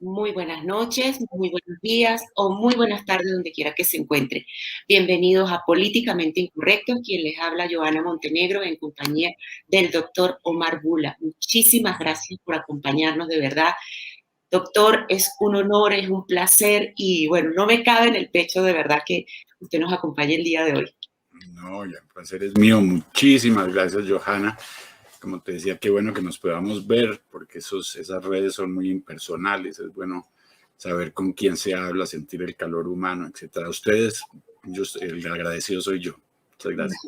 Muy buenas noches, muy buenos días o muy buenas tardes donde quiera que se encuentre. Bienvenidos a Políticamente Incorrecto, quien les habla Joana Montenegro en compañía del doctor Omar Bula. Muchísimas gracias por acompañarnos, de verdad. Doctor, es un honor, es un placer y bueno, no me cabe en el pecho de verdad que usted nos acompañe el día de hoy. No, ya el placer es mío. Muchísimas gracias, Johanna. Como te decía, qué bueno que nos podamos ver, porque esas redes son muy impersonales. Es bueno saber con quién se habla, sentir el calor humano, etcétera. Ustedes, el agradecido soy yo. Muchas gracias.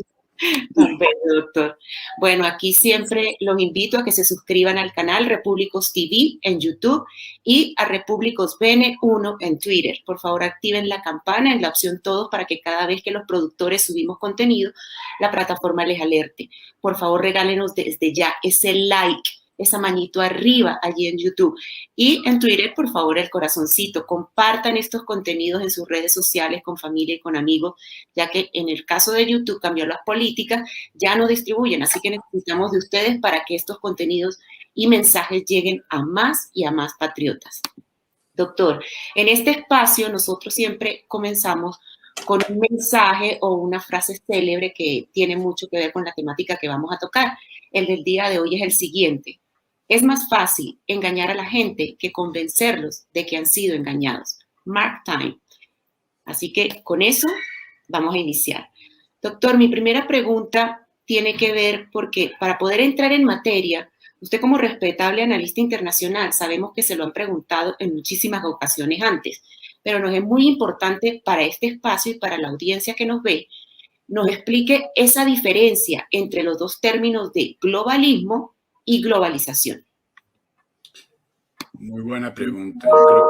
Tan bello, doctor. Bueno, aquí siempre los invito a que se suscriban al canal Repúblicos TV en YouTube y a Repúblicos BN1 en Twitter. Por favor, activen la campana en la opción todos para que cada vez que los productores subimos contenido, la plataforma les alerte. Por favor, regálenos desde ya ese like, esa manito arriba allí en YouTube. Y en Twitter, por favor, el corazoncito. Compartan estos contenidos en sus redes sociales con familia y con amigos, ya que en el caso de YouTube cambió las políticas, ya no distribuyen, así que necesitamos de ustedes para que estos contenidos y mensajes lleguen a más y a más patriotas. Doctor, en este espacio nosotros siempre comenzamos con un mensaje o una frase célebre que tiene mucho que ver con la temática que vamos a tocar. El del día de hoy es el siguiente: es más fácil engañar a la gente que convencerlos de que han sido engañados. Mark Twain. Así que con eso vamos a iniciar. Doctor, mi primera pregunta tiene que ver porque para poder entrar en materia, usted como respetable analista internacional, sabemos que se lo han preguntado en muchísimas ocasiones antes, pero nos es muy importante para este espacio y para la audiencia que nos ve, nos explique esa diferencia entre los dos términos de globalismo y globalización. Muy buena pregunta. Yo creo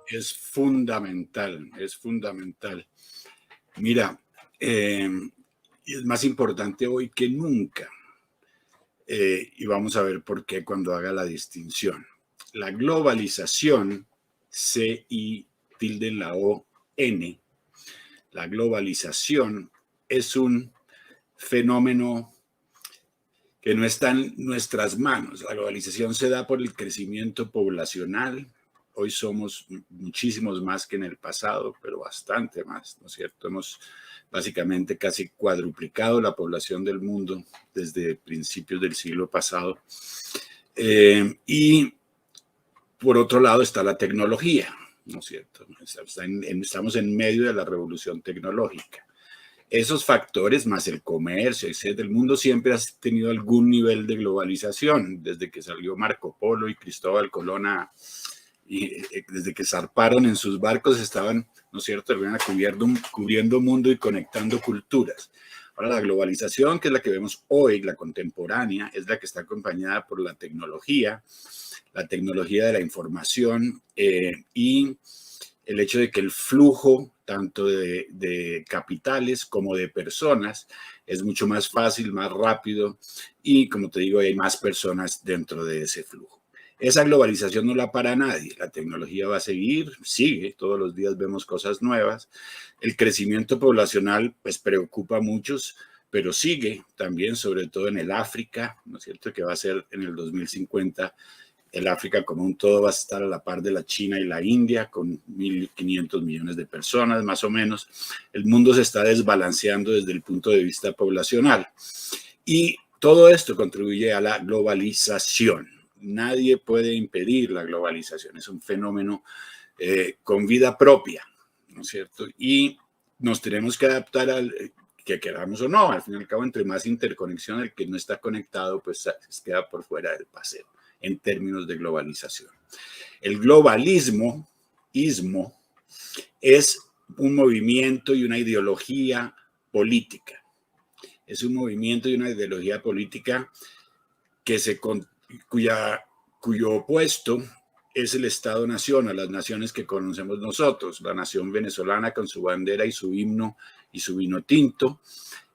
que es fundamental, es fundamental. Mira, es más importante hoy que nunca. Y vamos a ver por qué cuando haga la distinción. La globalización, C-I tilde en la O-N, la globalización es un fenómeno que no está en nuestras manos. La globalización se da por el crecimiento poblacional. Hoy somos muchísimos más que en el pasado, pero bastante más, ¿no es cierto? Hemos básicamente casi cuadruplicado la población del mundo desde principios del siglo pasado. Y por otro lado está la tecnología, ¿no es cierto? Estamos en medio de la revolución tecnológica. Esos factores, más el comercio, etc., el mundo siempre ha tenido algún nivel de globalización, desde que salió Marco Polo y Cristóbal Colón desde que zarparon en sus barcos estaban, ¿no es cierto?, cubriendo mundo y conectando culturas. Ahora la globalización, que es la que vemos hoy, la contemporánea, es la que está acompañada por la tecnología de la información y el hecho de que el flujo tanto de capitales como de personas es mucho más fácil, más rápido y, como te digo, hay más personas dentro de ese flujo. Esa globalización no la para nadie, la tecnología va a seguir, sigue, todos los días vemos cosas nuevas. El crecimiento poblacional pues preocupa a muchos, pero sigue también, sobre todo en el África, ¿no es cierto?, que va a ser en el 2050 el África como un todo va a estar a la par de la China y la India, con 1.500 millones de personas más o menos. El mundo se está desbalanceando desde el punto de vista poblacional. Y todo esto contribuye a la globalización. Nadie puede impedir la globalización. Es un fenómeno con vida propia, ¿no es cierto? Y nos tenemos que adaptar al que queramos o no. Al fin y al cabo, entre más interconexión, el que no está conectado, pues se queda por fuera del paseo en términos de globalización. El globalismo, es un movimiento y una ideología política. Es un movimiento y una ideología política cuyo opuesto es el Estado-nación, a las naciones que conocemos nosotros, la nación venezolana con su bandera y su himno y su vino tinto,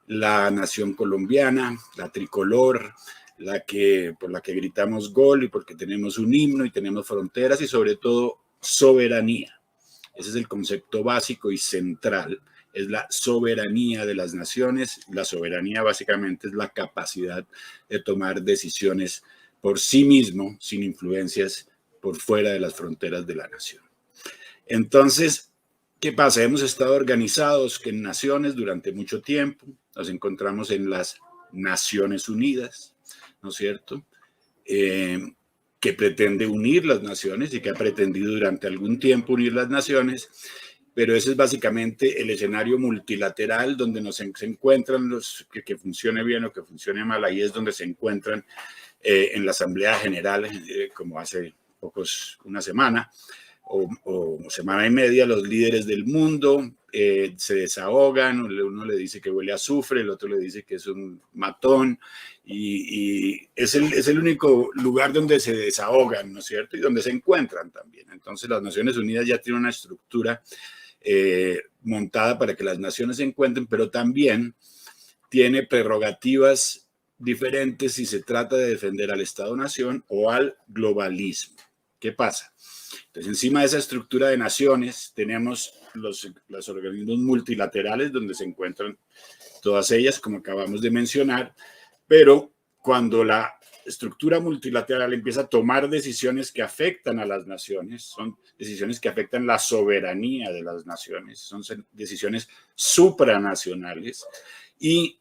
la nación colombiana, la tricolor, por la que gritamos gol y porque tenemos un himno y tenemos fronteras y sobre todo soberanía. Ese es el concepto básico y central, es la soberanía de las naciones. La soberanía básicamente es la capacidad de tomar decisiones por sí mismo, sin influencias por fuera de las fronteras de la nación. Entonces, ¿qué pasa? Hemos estado organizados en naciones durante mucho tiempo, nos encontramos en las Naciones Unidas, ¿no es cierto? Que pretende unir las naciones y que ha pretendido durante algún tiempo unir las naciones, pero ese es básicamente el escenario multilateral donde se encuentran los que funcione bien o que funcione mal. Ahí es donde se encuentran en la Asamblea General, como hace una semana o semana y media, los líderes del mundo se desahogan, uno le dice que huele a azufre, el otro le dice que es un matón, y es el único lugar donde se desahogan, ¿no es cierto? Y donde se encuentran también. Entonces las Naciones Unidas ya tienen una estructura montada para que las naciones se encuentren, pero también tiene prerrogativas diferentes si se trata de defender al Estado-Nación o al globalismo. ¿Qué pasa? Entonces, encima de esa estructura de naciones tenemos los organismos multilaterales donde se encuentran todas ellas, como acabamos de mencionar, pero cuando la estructura multilateral empieza a tomar decisiones que afectan a las naciones, son decisiones que afectan la soberanía de las naciones, son decisiones supranacionales, y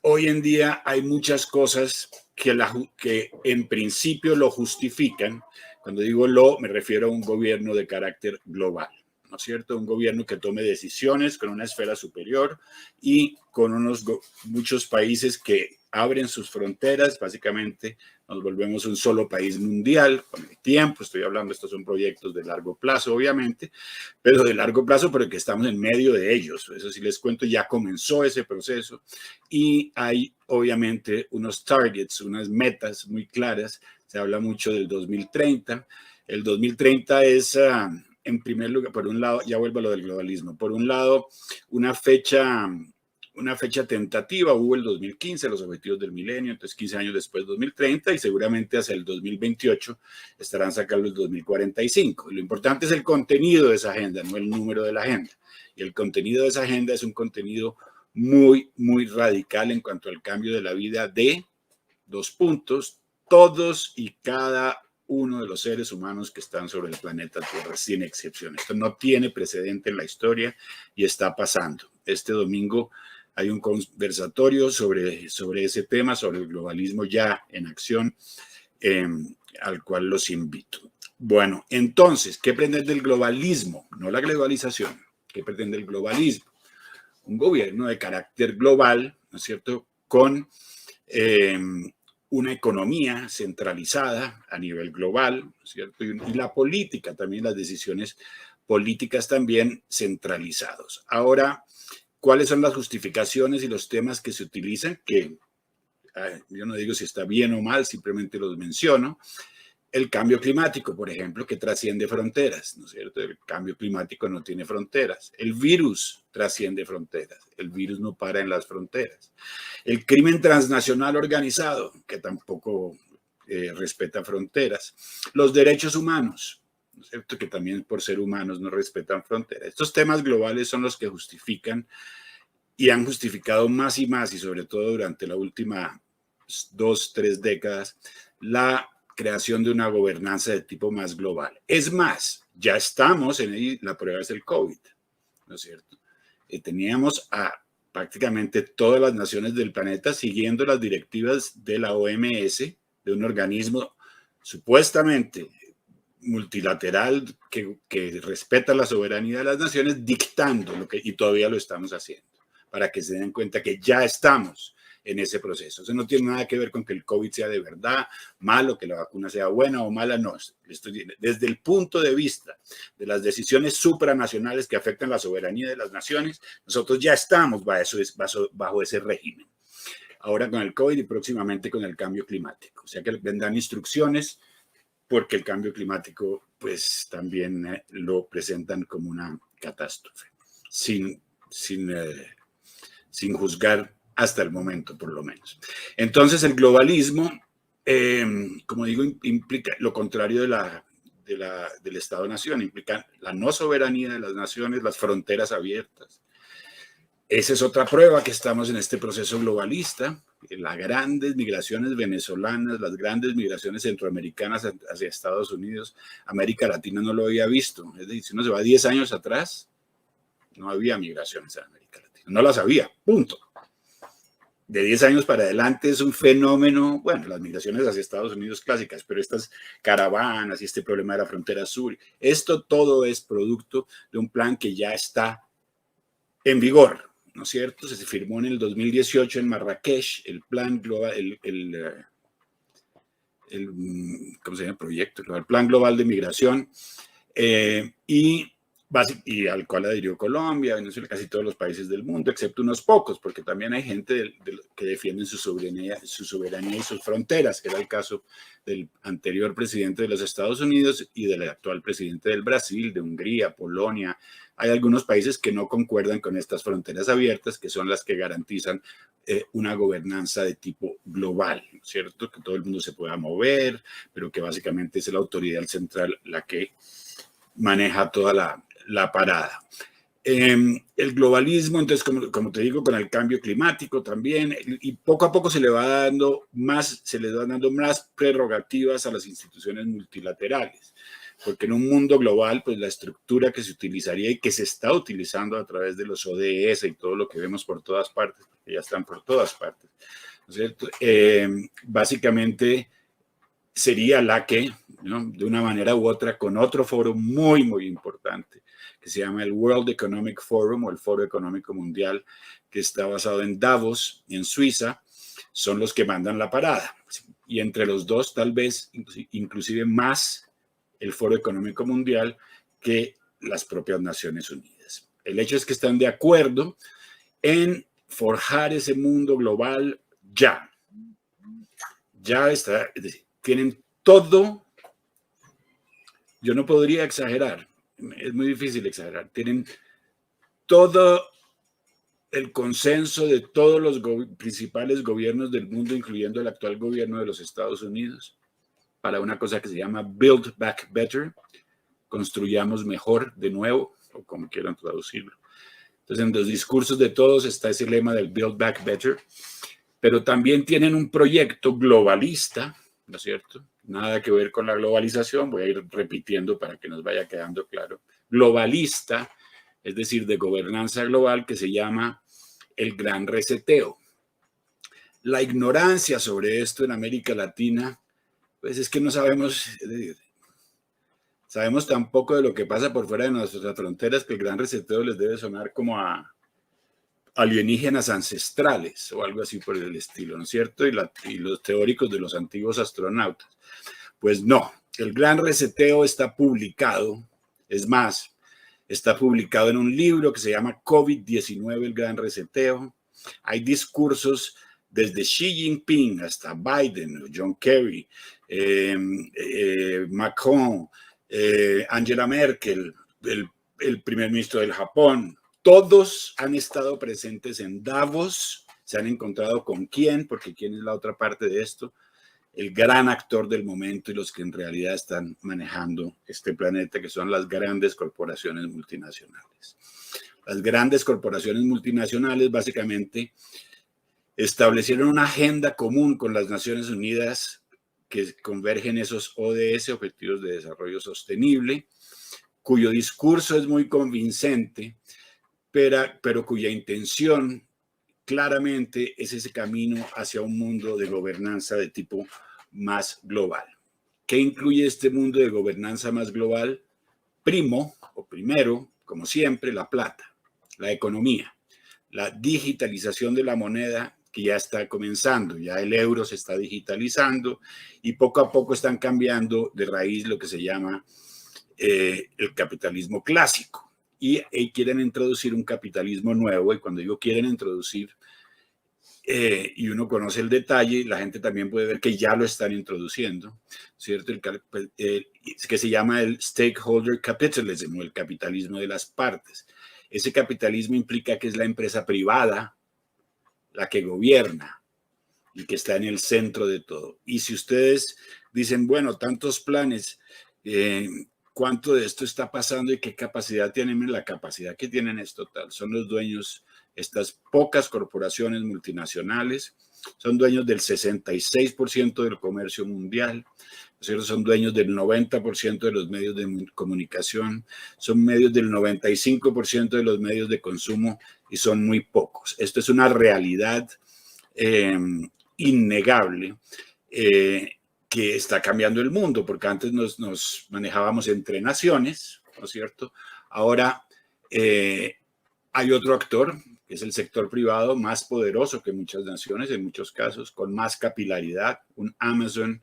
hoy en día hay muchas cosas que en principio lo justifican. Cuando digo me refiero a un gobierno de carácter global, ¿no es cierto? Un gobierno que tome decisiones con una esfera superior y con muchos países que abren sus fronteras. Básicamente nos volvemos un solo país mundial con el tiempo. Estoy hablando, estos son proyectos de largo plazo, obviamente, pero de largo plazo, pero que estamos en medio de ellos. Eso sí les cuento, ya comenzó ese proceso y hay obviamente unos targets, unas metas muy claras. Se habla mucho del 2030. El 2030 es, en primer lugar, por un lado, ya vuelvo a lo del globalismo, por un lado, una fecha tentativa. Hubo el 2015, los objetivos del milenio, entonces 15 años después 2030, y seguramente hacia el 2028 estarán sacando el 2045. Y lo importante es el contenido de esa agenda, no el número de la agenda. Y el contenido de esa agenda es un contenido muy, muy radical en cuanto al cambio de la vida de todos y cada uno de los seres humanos que están sobre el planeta Tierra, sin excepción. Esto no tiene precedente en la historia y está pasando. Este domingo hay un conversatorio sobre ese tema, sobre el globalismo ya en acción, al cual los invito. Bueno, entonces, ¿qué pretende del globalismo? No la globalización. ¿Qué pretende el globalismo? Un gobierno de carácter global, ¿no es cierto?, con una economía centralizada a nivel global, ¿no es cierto? Y la política, también las decisiones políticas también centralizados. Ahora, ¿cuáles son las justificaciones y los temas que se utilizan? Que yo no digo si está bien o mal, simplemente los menciono. El cambio climático, por ejemplo, que trasciende fronteras, ¿no es cierto? El cambio climático no tiene fronteras. El virus trasciende fronteras. El virus no para en las fronteras. El crimen transnacional organizado, que tampoco respeta fronteras. Los derechos humanos, ¿no es cierto? Que también por ser humanos no respetan fronteras. Estos temas globales son los que justifican y han justificado más y más, y sobre todo durante la última 2-3 décadas, la creación de una gobernanza de tipo más global. Es más, ya estamos en la prueba es el COVID, ¿no es cierto? Teníamos a prácticamente todas las naciones del planeta siguiendo las directivas de la OMS, de un organismo supuestamente multilateral que respeta la soberanía de las naciones, dictando y todavía lo estamos haciendo, para que se den cuenta que ya estamos en ese proceso. Eso no tiene nada que ver con que el COVID sea de verdad malo, que la vacuna sea buena o mala, no. Desde el punto de vista de las decisiones supranacionales que afectan la soberanía de las naciones, nosotros ya estamos bajo ese régimen. Ahora con el COVID y próximamente con el cambio climático. O sea que vendrán instrucciones, porque el cambio climático pues también lo presentan como una catástrofe, sin juzgar hasta el momento, por lo menos. Entonces, el globalismo, como digo, implica lo contrario del Estado-Nación, implica la no soberanía de las naciones, las fronteras abiertas, Esa es otra prueba que estamos en este proceso globalista. Las grandes migraciones venezolanas, las grandes migraciones centroamericanas hacia Estados Unidos, América Latina no lo había visto. Es decir, si uno se va 10 años atrás, no había migraciones a América Latina. No las había, punto. De 10 años para adelante es un fenómeno, bueno, las migraciones hacia Estados Unidos clásicas, pero estas caravanas y este problema de la frontera sur, esto todo es producto de un plan que ya está en vigor, ¿no es cierto? Se firmó en el 2018 en Marrakech el plan global, ¿cómo se llama el proyecto? El plan global de migración y al cual adhirió Colombia, Venezuela, casi todos los países del mundo, excepto unos pocos, porque también hay gente que defiende su soberanía y sus fronteras, que era el caso del anterior presidente de los Estados Unidos y del actual presidente del Brasil, de Hungría, Polonia. Hay algunos países que no concuerdan con estas fronteras abiertas, que son las que garantizan una gobernanza de tipo global, ¿cierto? Que todo el mundo se pueda mover, pero que básicamente es la autoridad central la que maneja toda la parada. El globalismo, entonces, como te digo, con el cambio climático también, y poco a poco se le van dando más prerrogativas a las instituciones multilaterales, porque en un mundo global, pues la estructura que se utilizaría y que se está utilizando a través de los ODS y todo lo que vemos por todas partes, porque ya están por todas partes, ¿no es cierto? Básicamente sería la que, ¿no?, de una manera u otra, con otro foro muy, muy importante, que se llama el World Economic Forum o el Foro Económico Mundial, que está basado en Davos, en Suiza, son los que mandan la parada. Y entre los dos, tal vez, inclusive más el Foro Económico Mundial que las propias Naciones Unidas. El hecho es que están de acuerdo en forjar ese mundo global ya. Ya está, es decir, tienen todo, yo no podría exagerar, es muy difícil exagerar, tienen todo el consenso de todos los principales gobiernos del mundo, incluyendo el actual gobierno de los Estados Unidos, para una cosa que se llama Build Back Better, construyamos mejor de nuevo, o como quieran traducirlo. Entonces, en los discursos de todos está ese lema del Build Back Better, pero también tienen un proyecto globalista, ¿no es cierto? Nada que ver con la globalización, voy a ir repitiendo para que nos vaya quedando claro. Globalista, es decir, de gobernanza global, que se llama el Gran Reseteo. La ignorancia sobre esto en América Latina, pues es que no sabemos, sabemos tan poco de lo que pasa por fuera de nuestras fronteras que el Gran Reseteo les debe sonar como a alienígenas ancestrales o algo así por el estilo, ¿no es cierto? Y los teóricos de los antiguos astronautas. Pues no, el Gran Reseteo está publicado, es más, está publicado en un libro que se llama COVID-19, el Gran Reseteo. Hay discursos desde Xi Jinping hasta Biden, John Kerry, Macron, Angela Merkel, el primer ministro del Japón. Todos han estado presentes en Davos, se han encontrado con quién, porque quién es la otra parte de esto, el gran actor del momento y los que en realidad están manejando este planeta, que son las grandes corporaciones multinacionales. Las grandes corporaciones multinacionales básicamente establecieron una agenda común con las Naciones Unidas que convergen esos ODS, Objetivos de Desarrollo Sostenible, cuyo discurso es muy convincente, pero cuya intención claramente es ese camino hacia un mundo de gobernanza de tipo más global. ¿Qué incluye este mundo de gobernanza más global? Primero, como siempre, la plata, la economía, la digitalización de la moneda que ya está comenzando, ya el euro se está digitalizando y poco a poco están cambiando de raíz lo que se llama el capitalismo clásico. Y quieren introducir un capitalismo nuevo, y cuando digo quieren introducir, y uno conoce el detalle, la gente también puede ver que ya lo están introduciendo, ¿cierto? Que se llama el stakeholder capitalism, o el capitalismo de las partes. Ese capitalismo implica que es la empresa privada la que gobierna y que está en el centro de todo. Y si ustedes dicen, bueno, tantos planes, ¿cuánto de esto está pasando y qué capacidad tienen? La capacidad que tienen es total. Son los dueños Estas pocas corporaciones multinacionales son dueños del 66% del comercio mundial, son dueños del 90% de los medios de comunicación, son medios del 95% de los medios de consumo y son muy pocos. Esto es una realidad innegable que está cambiando el mundo, porque antes nos manejábamos entre naciones, ¿no es cierto? Ahora hay otro actor, que es el sector privado más poderoso que muchas naciones, en muchos casos, con más capilaridad, un Amazon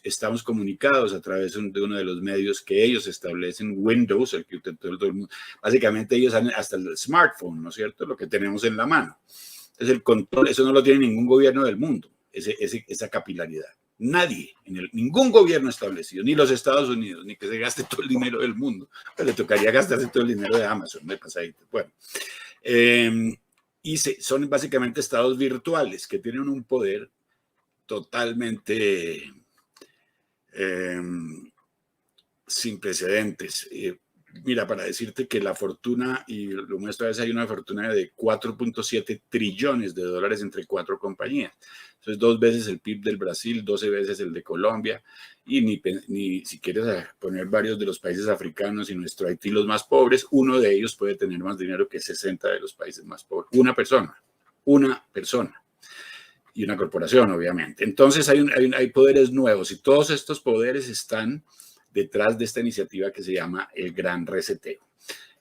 estamos comunicados a través de uno de los medios que ellos establecen, Windows, el que todo el mundo, básicamente ellos han hasta el smartphone, ¿no es cierto? Lo que tenemos en la mano. Entonces el control, eso no lo tiene ningún gobierno del mundo, esa capilaridad. Nadie, ningún gobierno establecido, ni los Estados Unidos, ni que se gaste todo el dinero del mundo, pues le tocaría gastarse todo el dinero de Amazon, de pasadito. Bueno, y son básicamente estados virtuales que tienen un poder totalmente sin precedentes. Mira, para decirte que la fortuna, y lo muestro a veces, hay una fortuna de 4.7 trillones de dólares entre 4 compañías. Eso es 2 veces el PIB del Brasil, 12 veces el de Colombia, y ni si quieres poner varios de los países africanos y nuestro Haití los más pobres, uno de ellos puede tener más dinero que 60 de los países más pobres. Una persona. Y una corporación, obviamente. Entonces hay poderes nuevos y todos estos poderes están detrás de esta iniciativa que se llama el Gran Reseteo.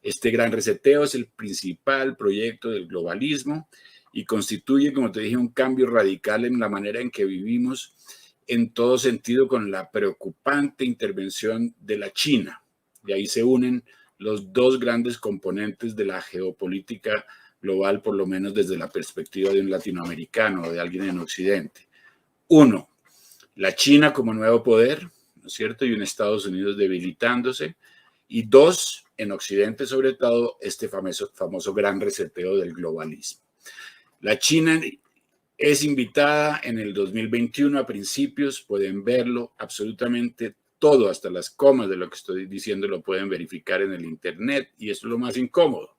Este Gran Reseteo es el principal proyecto del globalismo y constituye, como te dije, un cambio radical en la manera en que vivimos en todo sentido, con la preocupante intervención de la China. Y ahí se unen los dos grandes componentes de la geopolítica global, por lo menos desde la perspectiva de un latinoamericano o de alguien en Occidente. 1, la China como nuevo poder, ¿no es cierto? Y un Estados Unidos debilitándose. Y 2, en Occidente sobre todo, este famoso gran reseteo del globalismo. La China es invitada en el 2021 a principios, pueden verlo absolutamente todo, hasta las comas de lo que estoy diciendo lo pueden verificar en el internet, y esto es lo más incómodo,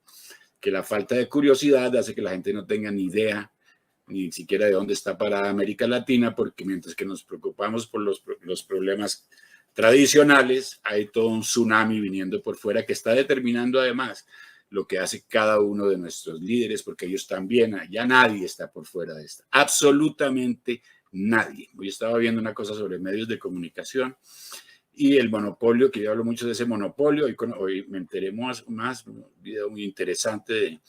que la falta de curiosidad hace que la gente no tenga ni idea ni siquiera de dónde está parada América Latina, porque mientras que nos preocupamos por los problemas tradicionales, hay todo un tsunami viniendo por fuera que está determinando además lo que hace cada uno de nuestros líderes, porque ellos también, ya nadie está por fuera de esto, absolutamente nadie. Hoy estaba viendo una cosa sobre medios de comunicación y el monopolio, que yo hablo mucho de ese monopolio, hoy me enteré más, un video muy interesante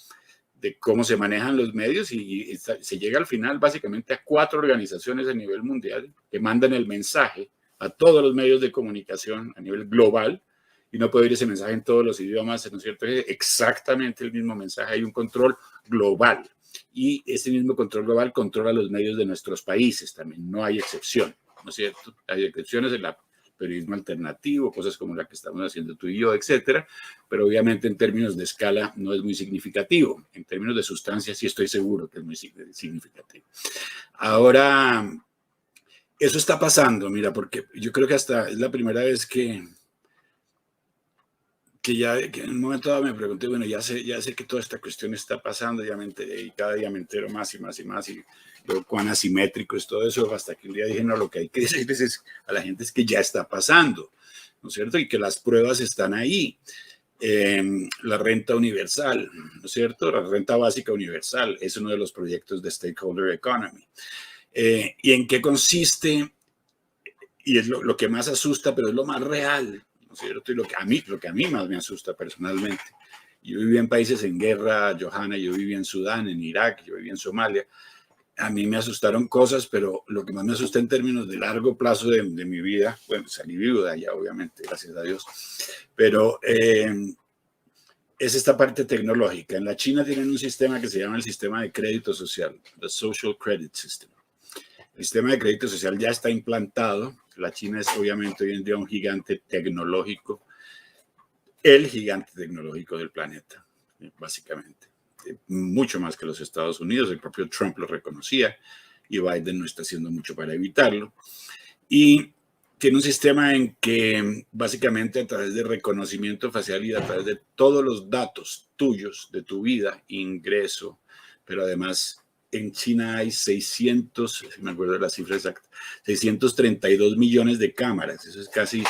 de cómo se manejan los medios y se llega al final básicamente a 4 organizaciones a nivel mundial que mandan el mensaje a todos los medios de comunicación a nivel global, y no puede ir ese mensaje en todos los idiomas, ¿no es cierto? Es exactamente el mismo mensaje, hay un control global, y ese mismo control global controla los medios de nuestros países también, no hay excepción, ¿no es cierto? Hay excepciones en el periodismo alternativo, cosas como la que estamos haciendo tú y yo, etcétera, pero obviamente en términos de escala no es muy significativo, en términos de sustancia sí estoy seguro que es muy significativo. Ahora, eso está pasando, mira, porque yo creo que hasta es la primera vez que en un momento dado me pregunté, bueno, ya sé que toda esta cuestión está pasando, ya me enteré, y cada día me entero más y más y más, y veo cuán asimétrico es todo eso, hasta que un día dije, no, lo que hay que decirles a la gente es que ya está pasando, ¿no es cierto? Y que las pruebas están ahí. La renta universal, ¿no es cierto? La renta básica universal es uno de los proyectos de Stakeholder Economy. ¿Y en qué consiste? Y es lo que más asusta, pero es lo más real, ¿no es cierto? Y lo que a mí más me asusta personalmente. Yo viví en países en guerra, Johanna, yo viví en Sudán, en Irak, yo viví en Somalia. A mí me asustaron cosas, pero lo que más me asusta en términos de largo plazo de mi vida, bueno, salí vivo de allá, obviamente, gracias a Dios, pero es esta parte tecnológica. En la China tienen un sistema que se llama el sistema de crédito social, the Social Credit System. El sistema de crédito social ya está implantado. La China es obviamente hoy en día un gigante tecnológico, el gigante tecnológico del planeta, básicamente. Mucho más que los Estados Unidos, el propio Trump lo reconocía y Biden no está haciendo mucho para evitarlo. Y tiene un sistema en que básicamente a través de reconocimiento facial y a través de todos los datos tuyos de tu vida, ingreso, pero además en China hay 600, si me acuerdo de la cifra exacta, 632 millones de cámaras. Eso es casi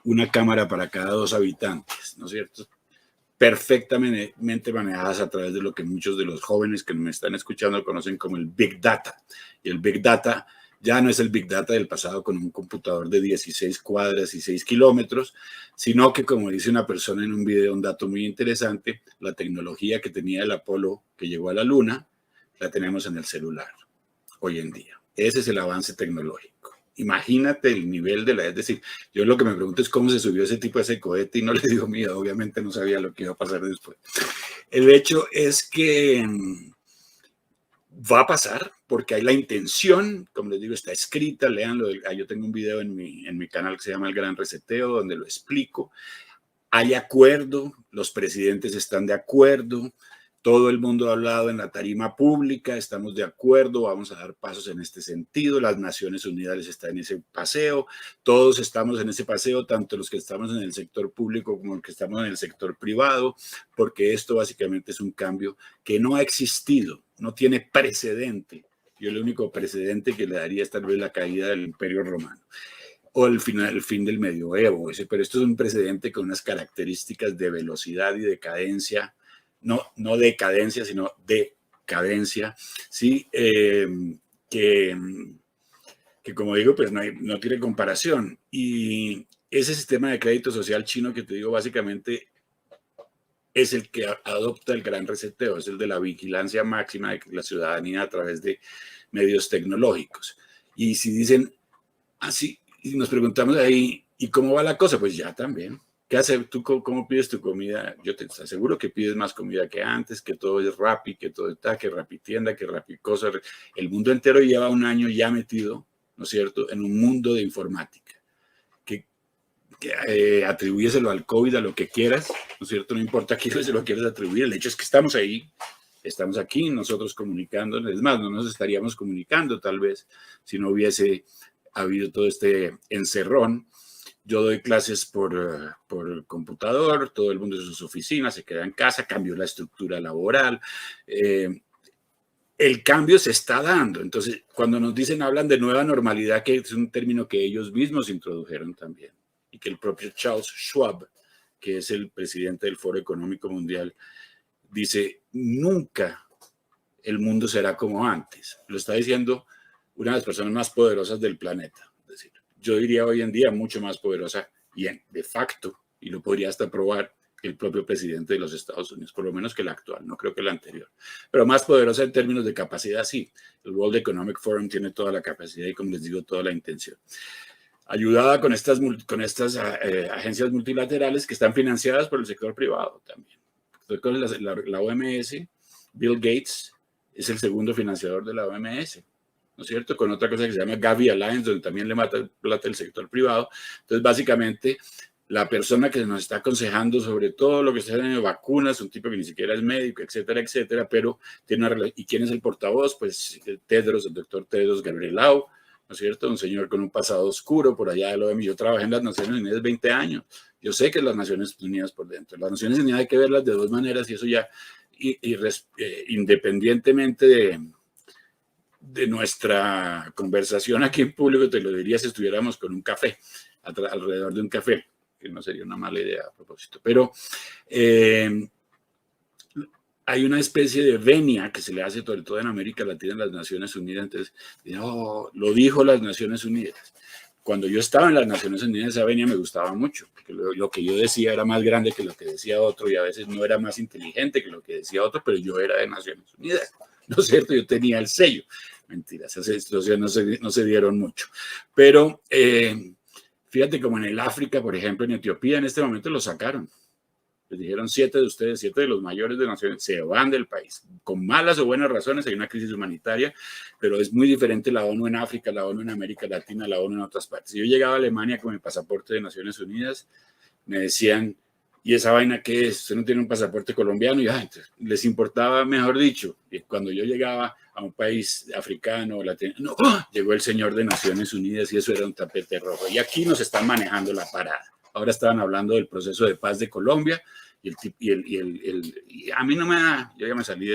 una cámara para cada 2 habitantes, ¿no es cierto? Perfectamente manejadas a través de lo que muchos de los jóvenes que me están escuchando conocen como el Big Data. Y el Big Data ya no es el Big Data del pasado con un computador de 16 cuadras y 6 kilómetros, sino que, como dice una persona en un video, un dato muy interesante, la tecnología que tenía el Apolo que llegó a la Luna, la tenemos en el celular hoy en día. Ese es el avance tecnológico. Imagínate el nivel de es decir, yo lo que me pregunto es cómo se subió ese tipo a ese cohete y no le digo miedo, obviamente no sabía lo que iba a pasar después. El hecho es que va a pasar porque hay la intención, como les digo, está escrita, léanlo. Yo tengo un video en mi canal que se llama El Gran Reseteo, donde lo explico. Hay acuerdo, los presidentes están de acuerdo, todo el mundo ha hablado en la tarima pública, estamos de acuerdo, vamos a dar pasos en este sentido, las Naciones Unidas están en ese paseo, todos estamos en ese paseo, tanto los que estamos en el sector público como los que estamos en el sector privado, porque esto básicamente es un cambio que no ha existido, no tiene precedente. Yo el único precedente que le daría es tal vez la caída del Imperio Romano o el fin del medioevo, pero esto es un precedente con unas características de velocidad y de cadencia, no decadencia, sino de cadencia, ¿sí? Que como digo, pues no tiene comparación. Y ese sistema de crédito social chino que te digo, básicamente es el que adopta el gran reseteo, es el de la vigilancia máxima de la ciudadanía a través de medios tecnológicos. Y si dicen así, y nos preguntamos ahí, ¿y cómo va la cosa? Pues ya también. ¿Qué haces tú? ¿Cómo pides tu comida? Yo te aseguro que pides más comida que antes, que todo es Rappi, que todo está, que Rappi tienda, que Rappi cosa. El mundo entero lleva un año ya metido, ¿no es cierto?, en un mundo de informática. Atribúyeselo al COVID, a lo que quieras, ¿no es cierto? No importa a quién se lo quieras atribuir. El hecho es que estamos ahí, estamos aquí, nosotros comunicándonos. Es más, no nos estaríamos comunicando tal vez si no hubiese habido todo este encerrón. Yo doy clases por computador, todo el mundo en sus oficinas, se queda en casa, cambió la estructura laboral. El cambio se está dando. Entonces, cuando nos dicen, hablan de nueva normalidad, que es un término que ellos mismos introdujeron también, y que el propio Charles Schwab, que es el presidente del Foro Económico Mundial, dice, nunca el mundo será como antes. Lo está diciendo una de las personas más poderosas del planeta. Es decir, yo diría hoy en día mucho más poderosa y de facto, y lo podría hasta probar, el propio presidente de los Estados Unidos, por lo menos que el actual, no creo que el anterior, pero más poderosa en términos de capacidad, sí. El World Economic Forum tiene toda la capacidad y, como les digo, toda la intención. Ayudada con estas agencias multilaterales que están financiadas por el sector privado también. La OMS, Bill Gates es el segundo financiador de la OMS, ¿no es cierto? Con otra cosa que se llama Gavi Alliance, donde también le mata plata el sector privado. Entonces, básicamente, la persona que nos está aconsejando sobre todo lo que está haciendo de vacunas, un tipo que ni siquiera es médico, etcétera, etcétera, pero tiene una relación. ¿Y quién es el portavoz? Pues Tedros, el doctor Tedros Ghebreyesus, ¿no es cierto? Un señor con un pasado oscuro por allá de lo de mí. Yo trabajé en las Naciones Unidas 20 años. Yo sé que las Naciones Unidas por dentro. Las Naciones Unidas hay que verlas de dos maneras y eso ya, independientemente de nuestra conversación aquí en público, te lo diría si estuviéramos con un café, alrededor de un café, que no sería una mala idea a propósito. Pero hay una especie de venia que se le hace sobre todo en América Latina en las Naciones Unidas. Entonces, lo dijo las Naciones Unidas. Cuando yo estaba en las Naciones Unidas, esa venia me gustaba mucho, porque lo que yo decía era más grande que lo que decía otro y a veces no era más inteligente que lo que decía otro, pero yo era de Naciones Unidas, ¿no es cierto? Yo tenía el sello. Mentiras, esas situaciones no se dieron mucho. Pero fíjate como en el África, por ejemplo, en Etiopía, en este momento lo sacaron. Les dijeron 7 de ustedes, 7 de los mayores de naciones, se van del país. Con malas o buenas razones, hay una crisis humanitaria, pero es muy diferente la ONU en África, la ONU en América Latina, la ONU en otras partes. Si yo llegaba a Alemania con mi pasaporte de Naciones Unidas, me decían, ¿y esa vaina qué es? Usted no tiene un pasaporte colombiano. Y entonces, les importaba, mejor dicho, y cuando yo llegaba a un país africano o latino, no, llegó el señor de Naciones Unidas y eso era un tapete rojo. Y aquí nos están manejando la parada. Ahora estaban hablando del proceso de paz de Colombia y a mí no me da, yo ya me salí de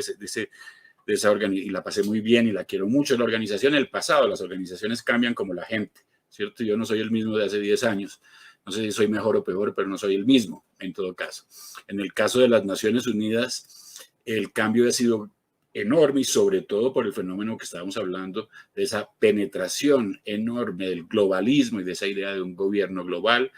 esa organización y la pasé muy bien y la quiero mucho. La organización, el pasado, las organizaciones cambian como la gente, ¿cierto? Yo no soy el mismo de hace 10 años. No sé si soy mejor o peor, pero no soy el mismo en todo caso. En el caso de las Naciones Unidas, el cambio ha sido enorme y sobre todo por el fenómeno que estábamos hablando de esa penetración enorme del globalismo y de esa idea de un gobierno global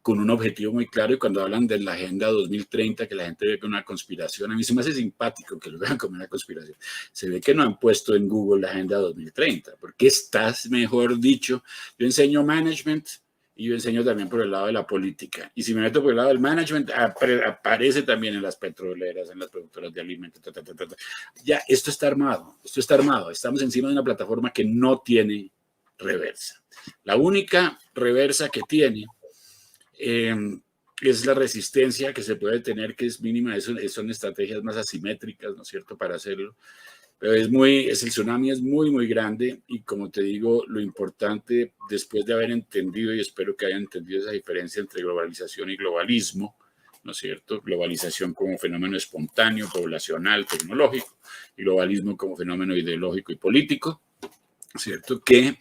con un objetivo muy claro. Y cuando hablan de la Agenda 2030, que la gente ve como una conspiración, a mí se me hace simpático que lo vean como una conspiración. Se ve que no han puesto en Google la Agenda 2030, porque estás, mejor dicho, yo enseño management y yo enseño también por el lado de la política. Y si me meto por el lado del management, aparece también en las petroleras, en las productoras de alimentos. Ya, esto está armado, esto está armado. Estamos encima de una plataforma que no tiene reversa. La única reversa que tiene es la resistencia que se puede tener, que es mínima. Son estrategias más asimétricas, ¿no es cierto?, para hacerlo. Pero el tsunami es muy, muy grande y como te digo, lo importante después de haber entendido, y espero que hayan entendido esa diferencia entre globalización y globalismo, ¿no es cierto? Globalización como fenómeno espontáneo, poblacional, tecnológico, y globalismo como fenómeno ideológico y político, ¿cierto? Que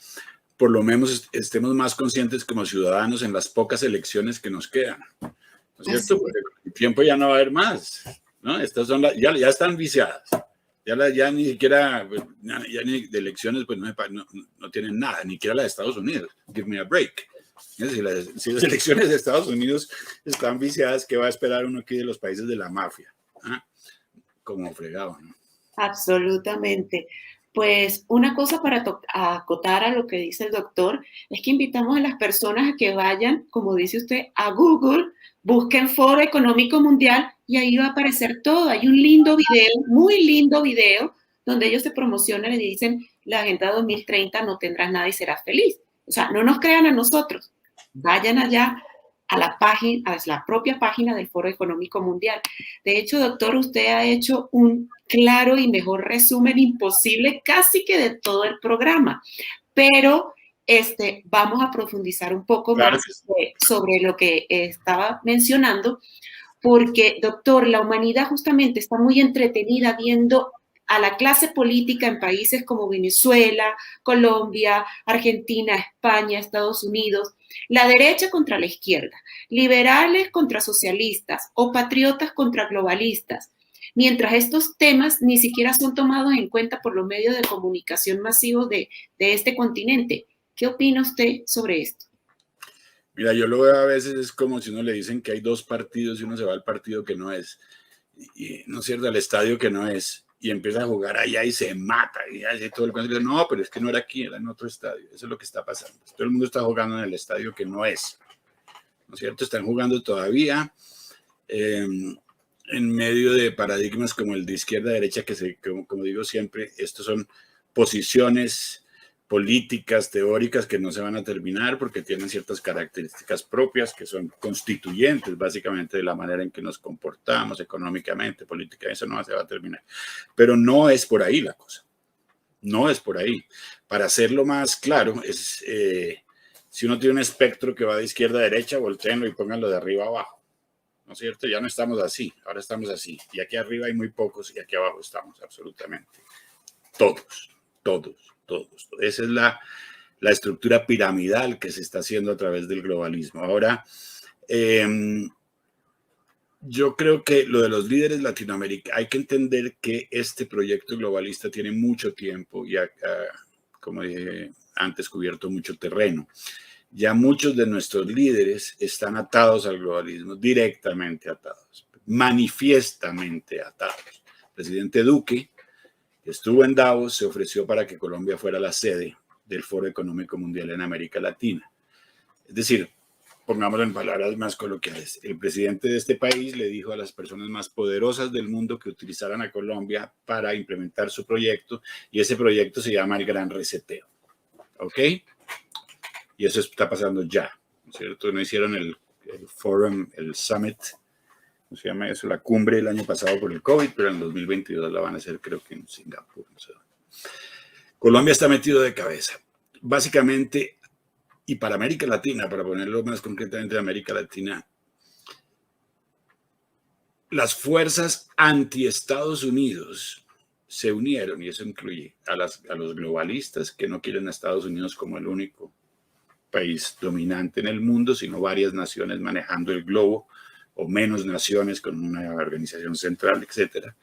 por lo menos estemos más conscientes como ciudadanos en las pocas elecciones que nos quedan, ¿no es cierto? Porque el tiempo ya no va a haber más, ¿no? Estas son ya están viciadas. Ya ni siquiera, ya ni de elecciones, pues no tienen nada, ni siquiera las de Estados Unidos. Give me a break. Si las elecciones de Estados Unidos están viciadas, ¿qué va a esperar uno aquí de los países de la mafia? ¿Ah? Como fregado, ¿no? Absolutamente. Pues una cosa para acotar a lo que dice el doctor es que invitamos a las personas a que vayan, como dice usted, a Google, busquen Foro Económico Mundial y ahí va a aparecer todo. Hay un lindo video, muy lindo video, donde ellos se promocionan y dicen, la Agenda 2030 no tendrás nada y serás feliz. O sea, no nos crean a nosotros, vayan allá a la página, a la propia página del Foro Económico Mundial. De hecho, doctor, usted ha hecho un claro y mejor resumen imposible casi que de todo el programa, pero vamos a profundizar un poco más sobre lo que estaba mencionando, porque, doctor, la humanidad justamente está muy entretenida viendo a la clase política en países como Venezuela, Colombia, Argentina, España, Estados Unidos, la derecha contra la izquierda, liberales contra socialistas o patriotas contra globalistas, mientras estos temas ni siquiera son tomados en cuenta por los medios de comunicación masivos de este continente. ¿Qué opina usted sobre esto? Mira, yo lo veo a veces es como si uno le dicen que hay dos partidos y uno se va al partido que no es, y no es cierto, al estadio que no es, y empieza a jugar allá y se mata, y hace todo el cuento, y dice, no, pero es que no era aquí, era en otro estadio. Eso es lo que está pasando. Todo el mundo está jugando en el estadio que no es, ¿no es cierto? Están jugando todavía en medio de paradigmas como el de izquierda-derecha, que como digo siempre, estos son posiciones políticas, teóricas que no se van a terminar porque tienen ciertas características propias que son constituyentes básicamente de la manera en que nos comportamos económicamente, políticamente. Eso no se va a terminar. Pero no es por ahí la cosa. No es por ahí. Para hacerlo más claro, si uno tiene un espectro que va de izquierda a derecha, voltéenlo y pónganlo de arriba a abajo. ¿No es cierto? Ya no estamos así, ahora estamos así. Y aquí arriba hay muy pocos y aquí abajo estamos absolutamente todos. Esa es la estructura piramidal que se está haciendo a través del globalismo. Ahora, yo creo que lo de los líderes latinoamericanos, hay que entender que este proyecto globalista tiene mucho tiempo y como dije antes, cubierto mucho terreno. Ya muchos de nuestros líderes están atados al globalismo, directamente atados, manifiestamente atados. El presidente Duque, que estuvo en Davos, se ofreció para que Colombia fuera la sede del Foro Económico Mundial en América Latina. Es decir, pongámoslo en palabras más coloquiales, el presidente de este país le dijo a las personas más poderosas del mundo que utilizaran a Colombia para implementar su proyecto, y ese proyecto se llama el Gran Reseteo. ¿Ok? Y eso está pasando ya, ¿no es cierto? No hicieron el forum, el summit ¿cómo se llama eso? La cumbre el año pasado por el COVID, pero en el 2022 la van a hacer creo que en Singapur. No sé. Colombia está metido de cabeza. Básicamente, y para América Latina, para ponerlo más concretamente en América Latina, las fuerzas anti-Estados Unidos se unieron, y eso incluye a los globalistas que no quieren a Estados Unidos como el único país dominante en el mundo, sino varias naciones manejando el globo, o menos naciones con una organización central, etcétera.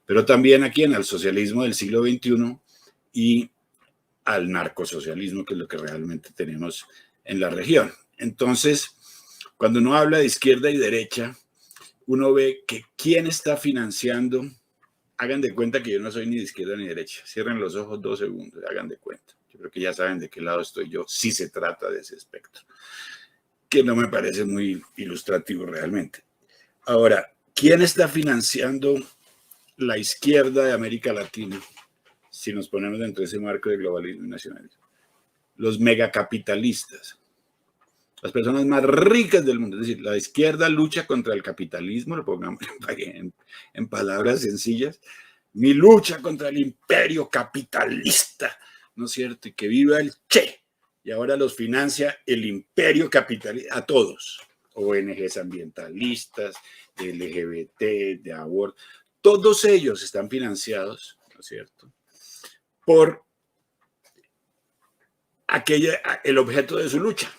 Pero también aquí en el socialismo del siglo XXI y al narcosocialismo, que es lo que realmente tenemos en la región. Entonces, cuando uno habla de izquierda y derecha, uno ve que quién está financiando. Hagan de cuenta que yo no soy ni de izquierda ni de derecha. Cierren los ojos 2 segundos, hagan de cuenta. Yo creo que ya saben de qué lado estoy yo, si se trata de ese espectro, que no me parece muy ilustrativo realmente. Ahora, ¿quién está financiando la izquierda de América Latina si nos ponemos dentro de ese marco de globalismo y nacionalismo? Los megacapitalistas. Las personas más ricas del mundo. Es decir, la izquierda lucha contra el capitalismo, lo pongamos en palabras sencillas. Mi lucha contra el imperio capitalista, ¿no es cierto? Y que viva el Che. Y ahora los financia el imperio capitalista a todos. ONGs ambientalistas, de LGBT, de aborto. Todos ellos están financiados, ¿no es cierto?, por el objeto de su lucha.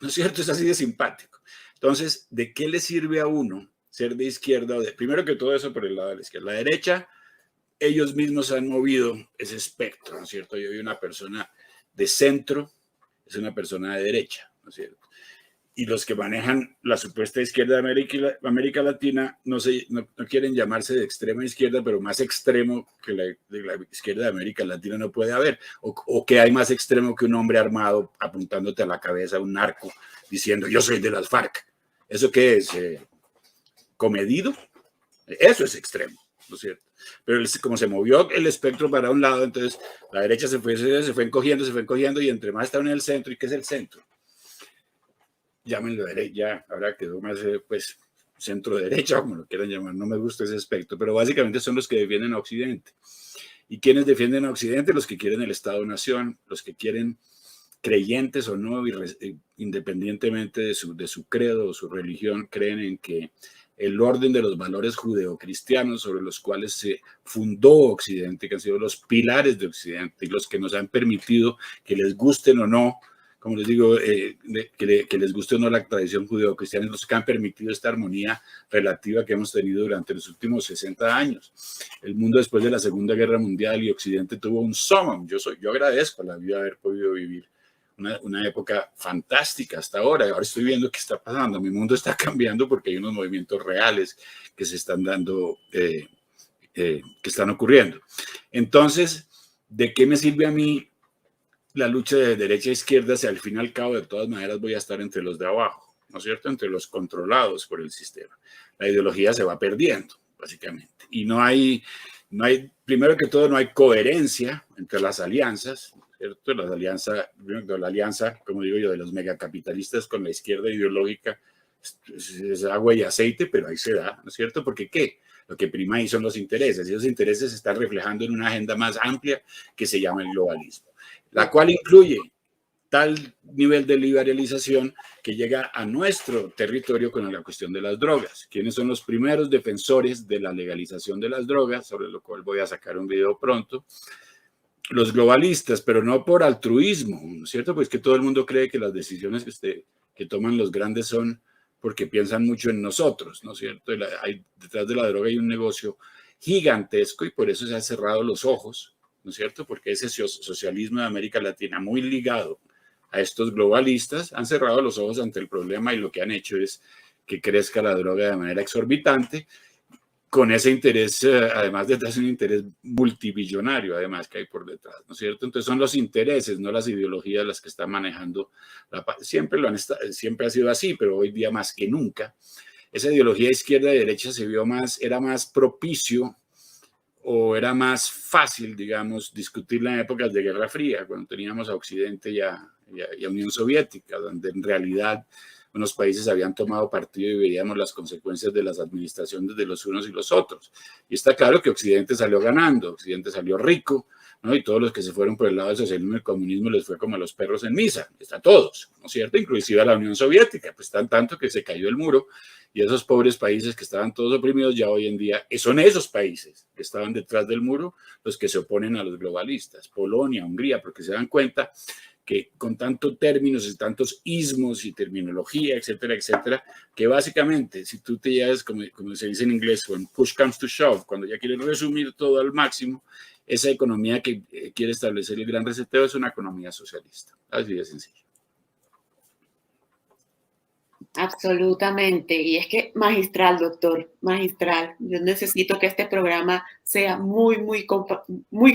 ¿No es cierto? Es así de simpático. Entonces, ¿de qué le sirve a uno ser de izquierda? Primero que todo eso por el lado de la izquierda. La derecha, ellos mismos han movido ese espectro, ¿no es cierto? Yo vi una persona de centro, es una persona de derecha, ¿no es cierto? Y los que manejan la supuesta izquierda de América Latina no quieren llamarse de extrema izquierda, pero más extremo que de la izquierda de América Latina no puede haber. O que hay más extremo que un hombre armado apuntándote a la cabeza, un narco, diciendo yo soy de las FARC. ¿Eso qué es? ¿Comedido? Eso es extremo, ¿no es cierto? Pero como se movió el espectro para un lado, entonces la derecha se fue encogiendo y entre más está en el centro. ¿Y qué es el centro? Llámenlo derecha, ya ahora quedó más pues centro derecha, como lo quieran llamar, no me gusta ese aspecto, pero básicamente son los que defienden a Occidente. ¿Y quiénes defienden a Occidente? Los que quieren el Estado-Nación, los que quieren, creyentes o no, independientemente de su credo o su religión, creen en que el orden de los valores judeocristianos sobre los cuales se fundó Occidente, que han sido los pilares de Occidente y los que nos han permitido, que les gusten o no, como les digo, que les guste o no la tradición judeocristiana, los que han permitido esta armonía relativa que hemos tenido durante los últimos 60 años. El mundo después de la Segunda Guerra Mundial y Occidente tuvo un summum. Yo agradezco a la vida haber podido vivir una época fantástica hasta ahora. Ahora estoy viendo qué está pasando. Mi mundo está cambiando porque hay unos movimientos reales que se están dando, que están ocurriendo. Entonces, ¿de qué me sirve a mí la lucha de derecha a izquierda si al fin y al cabo de todas maneras voy a estar entre los de abajo, ¿no es cierto? Entre los controlados por el sistema. La ideología se va perdiendo, básicamente. Y no hay, primero que todo, no hay coherencia entre las alianzas, ¿cierto? La alianza, como digo yo, de los megacapitalistas con la izquierda ideológica es agua y aceite, pero ahí se da, ¿no es cierto? Porque ¿qué? Lo que prima ahí son los intereses, y esos intereses se están reflejando en una agenda más amplia que se llama el globalismo, la cual incluye tal nivel de liberalización que llega a nuestro territorio con la cuestión de las drogas. ¿Quiénes son los primeros defensores de la legalización de las drogas? Sobre lo cual voy a sacar un video pronto. Los globalistas, pero no por altruismo, ¿no es cierto? Pues que todo el mundo cree que las decisiones que toman los grandes son porque piensan mucho en nosotros, ¿no es cierto? Detrás de la droga hay un negocio gigantesco y por eso se han cerrado los ojos, ¿no es cierto? Porque ese socialismo de América Latina, muy ligado a estos globalistas, han cerrado los ojos ante el problema y lo que han hecho es que crezca la droga de manera exorbitante, con ese interés, además de un interés multibillonario, además que hay por detrás, ¿no es cierto? Entonces son los intereses, no las ideologías las que están manejando la paz. Siempre ha sido así, pero hoy día más que nunca. Esa ideología izquierda y derecha era más propicio o era más fácil, digamos, discutirla en épocas de Guerra Fría, cuando teníamos a Occidente y a Unión Soviética, donde en realidad unos países habían tomado partido y veíamos las consecuencias de las administraciones de los unos y los otros. Y está claro que Occidente salió ganando, Occidente salió rico, ¿no? Y todos los que se fueron por el lado del socialismo y el comunismo les fue como a los perros en misa, está todos, ¿no es cierto? Inclusive a la Unión Soviética, pues tan tanto que se cayó el muro y esos pobres países que estaban todos oprimidos ya hoy en día son esos países que estaban detrás del muro los que se oponen a los globalistas, Polonia, Hungría, porque se dan cuenta que con tantos términos y tantos ismos y terminología, etcétera, etcétera, que básicamente si tú te llevas, como se dice en inglés, when push comes to shove, cuando ya quieres resumir todo al máximo, esa economía que quiere establecer el gran reseteo es una economía socialista. Así de sencillo. Absolutamente. Y es que magistral, doctor, magistral. Yo necesito que este programa sea muy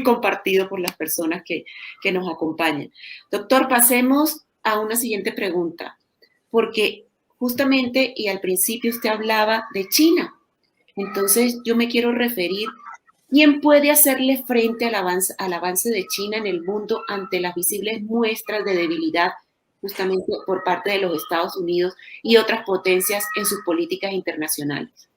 compartido por las personas que nos acompañan. Doctor, pasemos a una siguiente pregunta, porque justamente y al principio usted hablaba de China. Entonces yo me quiero referir, ¿quién puede hacerle frente al avance de China en el mundo ante las visibles muestras de debilidad justamente por parte de los Estados Unidos y otras potencias en sus políticas internacionales?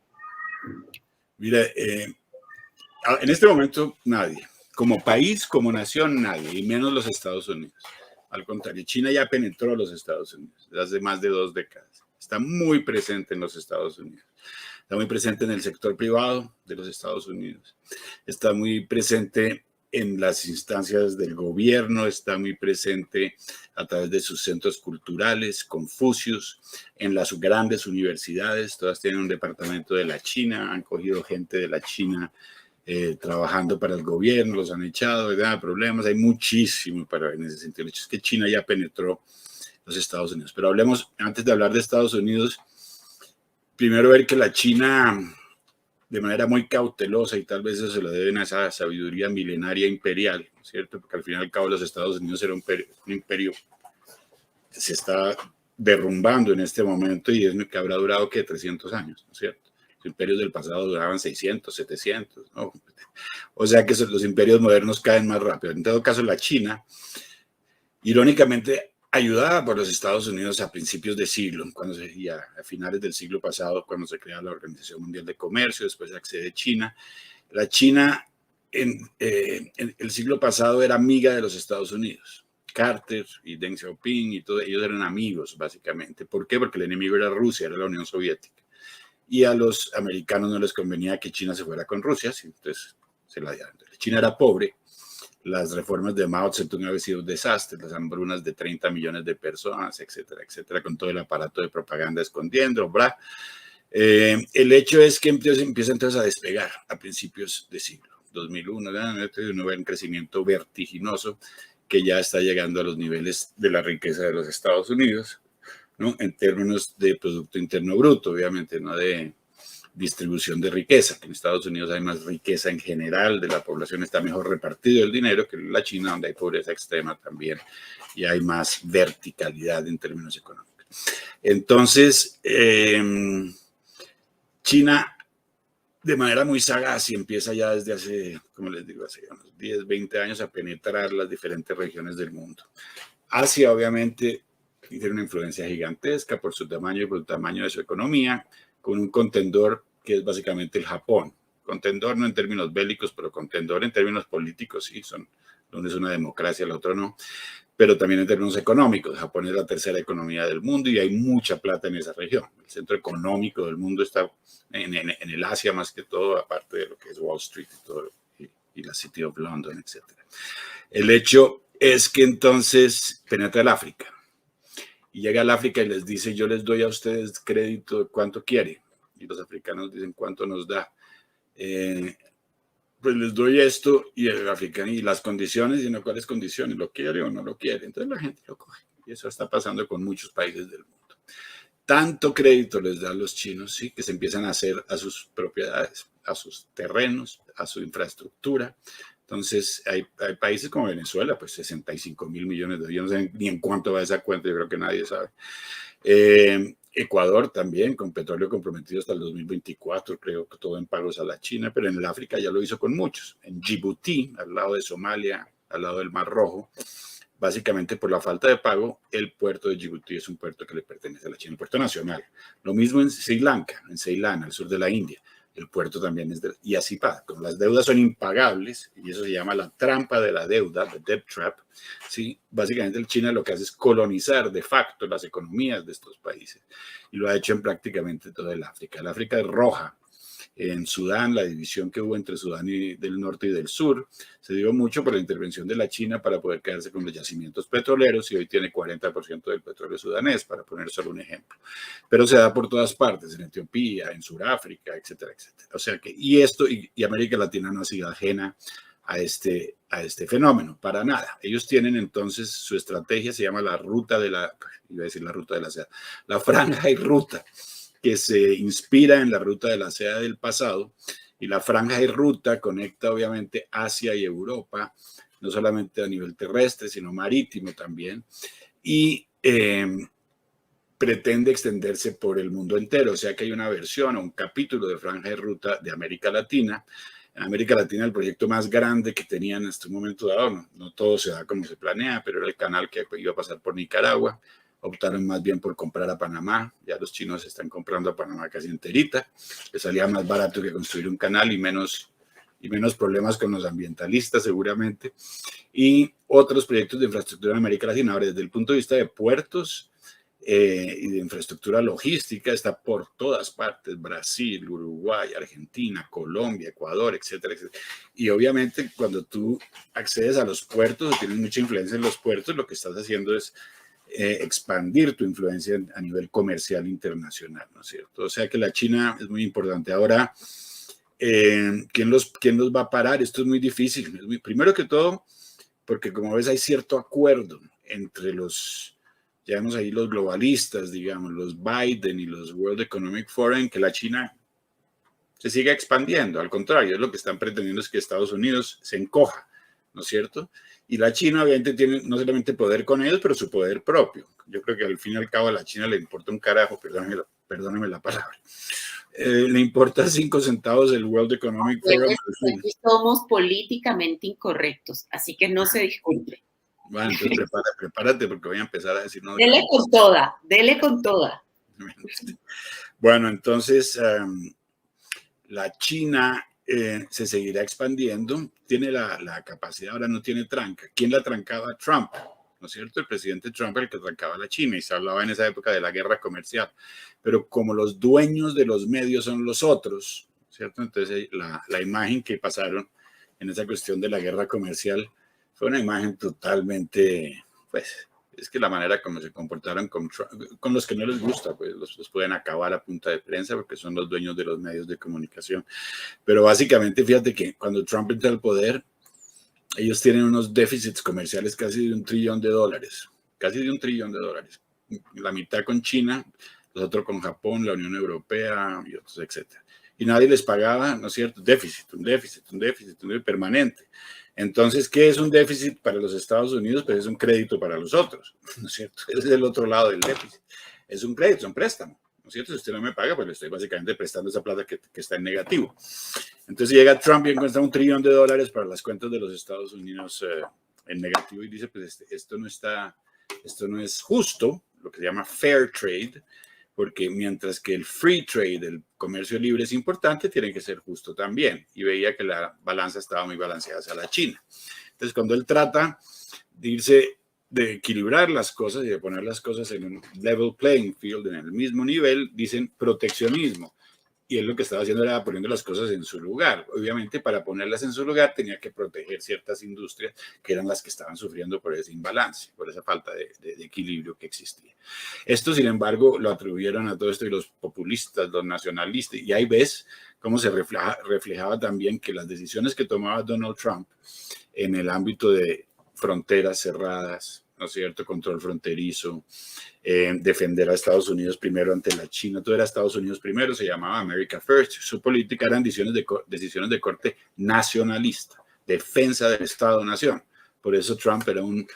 Mira, en este momento nadie. Como país, como nación, nadie, y menos los Estados Unidos. Al contrario, China ya penetró a los Estados Unidos desde hace más de 2 décadas. Está muy presente en los Estados Unidos. Está muy presente en el sector privado de los Estados Unidos. Está muy presente en las instancias del gobierno, está muy presente a través de sus centros culturales, Confucius, en las grandes universidades, todas tienen un departamento de la China, han cogido gente de la China trabajando para el gobierno, los han echado, ¿verdad? Problemas, hay muchísimo en ese sentido. El hecho es que China ya penetró los Estados Unidos. Pero hablemos, antes de hablar de Estados Unidos, primero ver que la China, de manera muy cautelosa, y tal vez eso se lo deben a esa sabiduría milenaria imperial, ¿cierto? Porque al fin y al cabo los Estados Unidos era un imperio que se está derrumbando en este momento y es que habrá durado, ¿qué? 300 años, ¿no es cierto? Los imperios del pasado duraban 600, 700, ¿no? O sea que los imperios modernos caen más rápido. En todo caso, la China, irónicamente, ayudada por los Estados Unidos a principios de siglo, a finales del siglo pasado, cuando se crea la Organización Mundial de Comercio, después accede China. La China en el siglo pasado era amiga de los Estados Unidos. Carter y Deng Xiaoping y todos ellos eran amigos, básicamente. ¿Por qué? Porque el enemigo era Rusia, era la Unión Soviética. Y a los americanos no les convenía que China se fuera con Rusia, entonces se la dieron. China era pobre. Las reformas de Mao Zedong habían sido un desastre, las hambrunas de 30 millones de personas, etcétera, etcétera, con todo el aparato de propaganda escondiendo, bla. El hecho es que empieza entonces a despegar a principios de siglo, 2001, uno ve un crecimiento vertiginoso que ya está llegando a los niveles de la riqueza de los Estados Unidos, ¿no? En términos de Producto Interno Bruto, obviamente, no de distribución de riqueza, que en Estados Unidos hay más riqueza en general, de la población está mejor repartido el dinero que en la China, donde hay pobreza extrema también y hay más verticalidad en términos económicos. Entonces, China, de manera muy sagaz, y empieza ya desde hace, como les digo, hace unos 10, 20 años a penetrar las diferentes regiones del mundo. Asia, obviamente, tiene una influencia gigantesca por su tamaño y por el tamaño de su economía, con un contendor que es básicamente el Japón. Contendor no en términos bélicos, pero contendor en términos políticos, sí, donde es una democracia, el otro no, pero también en términos económicos. Japón es la tercera economía del mundo y hay mucha plata en esa región. El centro económico del mundo está en el Asia más que todo, aparte de lo que es Wall Street y todo, y la City of London, etc. El hecho es que entonces penetra el África. Y llega al África y les dice, yo les doy a ustedes crédito de cuánto quiere. Y los africanos dicen, ¿cuánto nos da? Pues les doy esto y el africano y las condiciones, y no cuáles condiciones, lo quiere o no lo quiere. Entonces la gente lo coge. Y eso está pasando con muchos países del mundo. Tanto crédito les dan los chinos, ¿sí? Que se empiezan a hacer a sus propiedades, a sus terrenos, a su infraestructura. Entonces, hay países como Venezuela, pues 65,000 millones de dólares, yo no sé ni en cuánto va esa cuenta, yo creo que nadie sabe. Ecuador también, con petróleo comprometido hasta el 2024, creo que todo en pagos a la China, pero en el África ya lo hizo con muchos. En Djibouti, al lado de Somalia, al lado del Mar Rojo, básicamente por la falta de pago, el puerto de Djibouti es un puerto que le pertenece a la China, un puerto nacional. Lo mismo en Sri Lanka, en Ceilán, al sur de la India. El puerto también es y así pasa. Como las deudas son impagables, y eso se llama la trampa de la deuda, the debt trap, ¿sí? Básicamente el China lo que hace es colonizar de facto las economías de estos países, y lo ha hecho en prácticamente toda el África. El África es roja. En Sudán, la división que hubo entre Sudán y del norte y del sur se dio mucho por la intervención de la China para poder quedarse con los yacimientos petroleros, y hoy tiene 40% del petróleo sudanés, para poner solo un ejemplo. Pero se da por todas partes, en Etiopía, en Sudáfrica, etcétera, etcétera. O sea que, y América Latina no ha sido ajena a este fenómeno, para nada. Ellos tienen entonces su estrategia, se llama la ruta de la, iba a decir la ruta de la seda, la franja y ruta, que se inspira en la ruta de la seda del pasado, y la franja y ruta conecta obviamente Asia y Europa, no solamente a nivel terrestre, sino marítimo también, y pretende extenderse por el mundo entero. O sea que hay una versión o un capítulo de franja y ruta de América Latina. En América Latina el proyecto más grande que tenían en este momento dado, no todo se da como se planea, pero era el canal que iba a pasar por Nicaragua. Optaron más bien por comprar a Panamá. Ya los chinos están comprando a Panamá casi enterita. Les salía más barato que construir un canal y menos problemas con los ambientalistas seguramente. Y otros proyectos de infraestructura en América Latina. Ahora, desde el punto de vista de puertos y de infraestructura logística, está por todas partes: Brasil, Uruguay, Argentina, Colombia, Ecuador, etcétera, etcétera. Y obviamente cuando tú accedes a los puertos o tienes mucha influencia en los puertos, lo que estás haciendo es expandir tu influencia a nivel comercial internacional, ¿no es cierto? O sea que la China es muy importante. Ahora, ¿quién los va a parar? Esto es muy difícil. Primero que todo, porque como ves hay cierto acuerdo entre los, ya vemos ahí los globalistas, digamos, los Biden y los World Economic Forum, que la China se siga expandiendo. Al contrario, es lo que están pretendiendo, es que Estados Unidos se encoja, ¿no es cierto? Y la China obviamente tiene no solamente poder con ellos, pero su poder propio. Yo creo que al fin y al cabo a la China le importa un carajo, perdóneme la palabra, le importa 5 centavos el World Economic Forum. Aquí somos políticamente incorrectos, así que no se disculpe. Bueno, entonces prepárate porque voy a empezar a decir... No, dele con toda, dele con toda. Bueno, entonces la China se seguirá expandiendo, tiene la capacidad, ahora no tiene tranca. ¿Quién la trancaba? Trump, ¿no es cierto? El presidente Trump era el que trancaba a la China, y se hablaba en esa época de la guerra comercial. Pero como los dueños de los medios son los otros, ¿cierto? Entonces la imagen que pasaron en esa cuestión de la guerra comercial fue una imagen totalmente, pues, es que la manera como se comportaron con los que no les gusta, pues los pueden acabar a punta de prensa porque son los dueños de los medios de comunicación. Pero básicamente, fíjate que cuando Trump entra al poder, ellos tienen unos déficits comerciales casi de $1 trillón, casi de $1 trillón. La mitad con China, los otros con Japón, la Unión Europea y otros, etcétera. Y nadie les pagaba, ¿no es cierto? Un déficit permanente. Entonces, ¿qué es un déficit para los Estados Unidos? Pues es un crédito para los otros, ¿no es cierto? Ese es el otro lado del déficit. Es un crédito, es un préstamo, ¿no es cierto? Si usted no me paga, pues le estoy básicamente prestando esa plata que está en negativo. Entonces llega Trump y encuentra $1 trillón para las cuentas de los Estados Unidos en negativo, y dice, pues esto no es justo, lo que se llama fair trade, porque mientras que el free trade, el comercio libre, es importante, tiene que ser justo también. Y veía que la balanza estaba muy balanceada hacia la China. Entonces, cuando él trata de equilibrar las cosas y de poner las cosas en un level playing field, en el mismo nivel, dicen proteccionismo. Y él lo que estaba haciendo era poniendo las cosas en su lugar. Obviamente, para ponerlas en su lugar tenía que proteger ciertas industrias que eran las que estaban sufriendo por ese imbalance, por esa falta de equilibrio que existía. Esto, sin embargo, lo atribuyeron a todo esto y los populistas, los nacionalistas, y ahí ves cómo se reflejaba también que las decisiones que tomaba Donald Trump en el ámbito de fronteras cerradas, ¿no es cierto?, control fronterizo, defender a Estados Unidos primero ante la China, todo era Estados Unidos primero, se llamaba America First. Su política eran decisiones de corte nacionalista, defensa del Estado-nación. Por eso Trump era un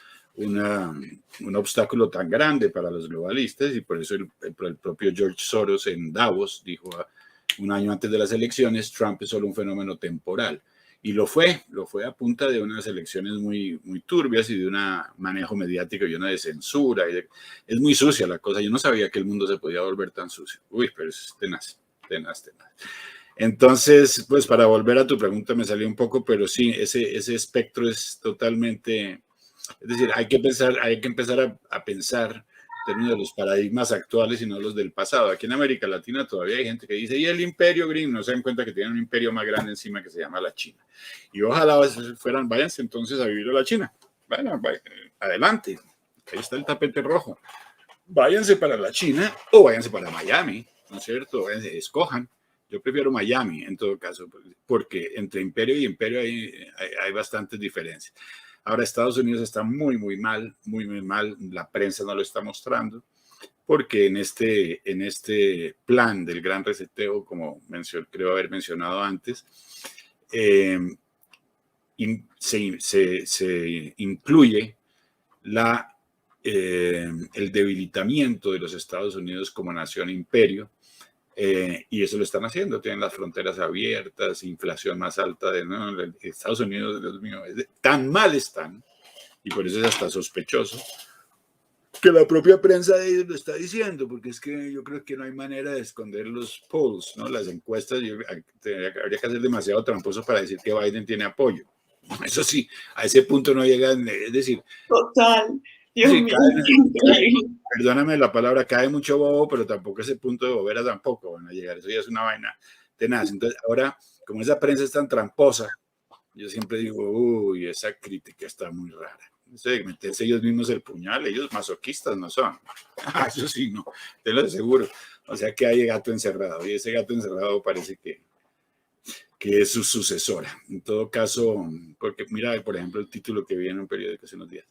obstáculo tan grande para los globalistas, y por eso el propio George Soros en Davos dijo un año antes de las elecciones: Trump es solo un fenómeno temporal. Y lo fue a punta de unas elecciones muy, muy turbias y de un manejo mediático y una de censura. Es muy sucia la cosa. Yo no sabía que el mundo se podía volver tan sucio. Uy, pero es tenaz, tenaz, tenaz. Entonces, pues para volver a tu pregunta me salió un poco, pero sí, ese espectro es totalmente, es decir, hay que empezar a pensar en términos de los paradigmas actuales y no los del pasado. Aquí en América Latina todavía hay gente que dice, y el imperio gringo, no se dan cuenta que tienen un imperio más grande encima que se llama la China. Y ojalá váyanse entonces a vivir a la China. Bueno, adelante, ahí está el tapete rojo. Váyanse para la China o váyanse para Miami, ¿no es cierto? Escojan. Yo prefiero Miami en todo caso, porque entre imperio y imperio hay bastantes diferencias. Ahora Estados Unidos está muy, muy mal, muy, muy mal. La prensa no lo está mostrando, porque en este plan del gran reseteo, como creo haber mencionado antes, se incluye el debilitamiento de los Estados Unidos como nación imperio, y eso lo están haciendo, tienen las fronteras abiertas, inflación más alta de Estados Unidos, Dios mío, tan mal están, y por eso es hasta sospechoso que la propia prensa de ellos lo está diciendo, porque es que yo creo que no hay manera de esconder los polls, ¿no? Las encuestas, habría que hacer demasiado tramposo para decir que Biden tiene apoyo. Eso sí, a ese punto no llegan, es decir... Total. Dios sí, mío, perdóname la palabra, cae mucho bobo, pero tampoco ese punto de bobera tampoco van a llegar. Eso ya es una vaina tenaz. Entonces, ahora, como esa prensa es tan tramposa, yo siempre digo, uy, esa crítica está muy rara. Eso de meterse ellos mismos el puñal, ellos masoquistas no son. Eso sí, no, te lo aseguro. O sea que hay gato encerrado, y ese gato encerrado parece que es su sucesora. En todo caso, porque mira, por ejemplo, el título que vi en un periódico hace unos días.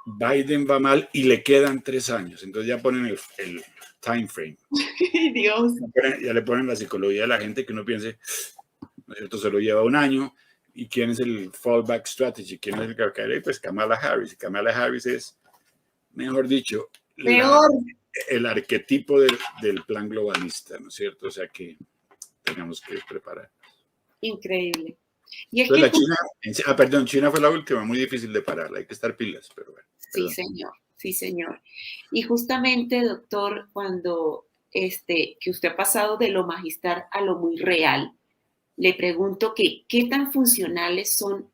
Biden va mal y le quedan 3 años. Entonces ya ponen el time frame. Dios. Ya le ponen la psicología de la gente, que uno piense, ¿no es cierto? Se lo lleva 1 año. ¿Y quién es el fallback strategy? ¿Quién es el que va a caer? Pues Kamala Harris. Y Kamala Harris es, mejor dicho, el arquetipo del plan globalista, ¿no es cierto? O sea que tenemos que preparar. Increíble. Y es entonces que China fue la última, muy difícil de pararla, hay que estar pilas, pero bueno. Sí, señor, sí, señor. Y justamente, doctor, cuando que usted ha pasado de lo magistral a lo muy real, le pregunto que qué tan funcionales son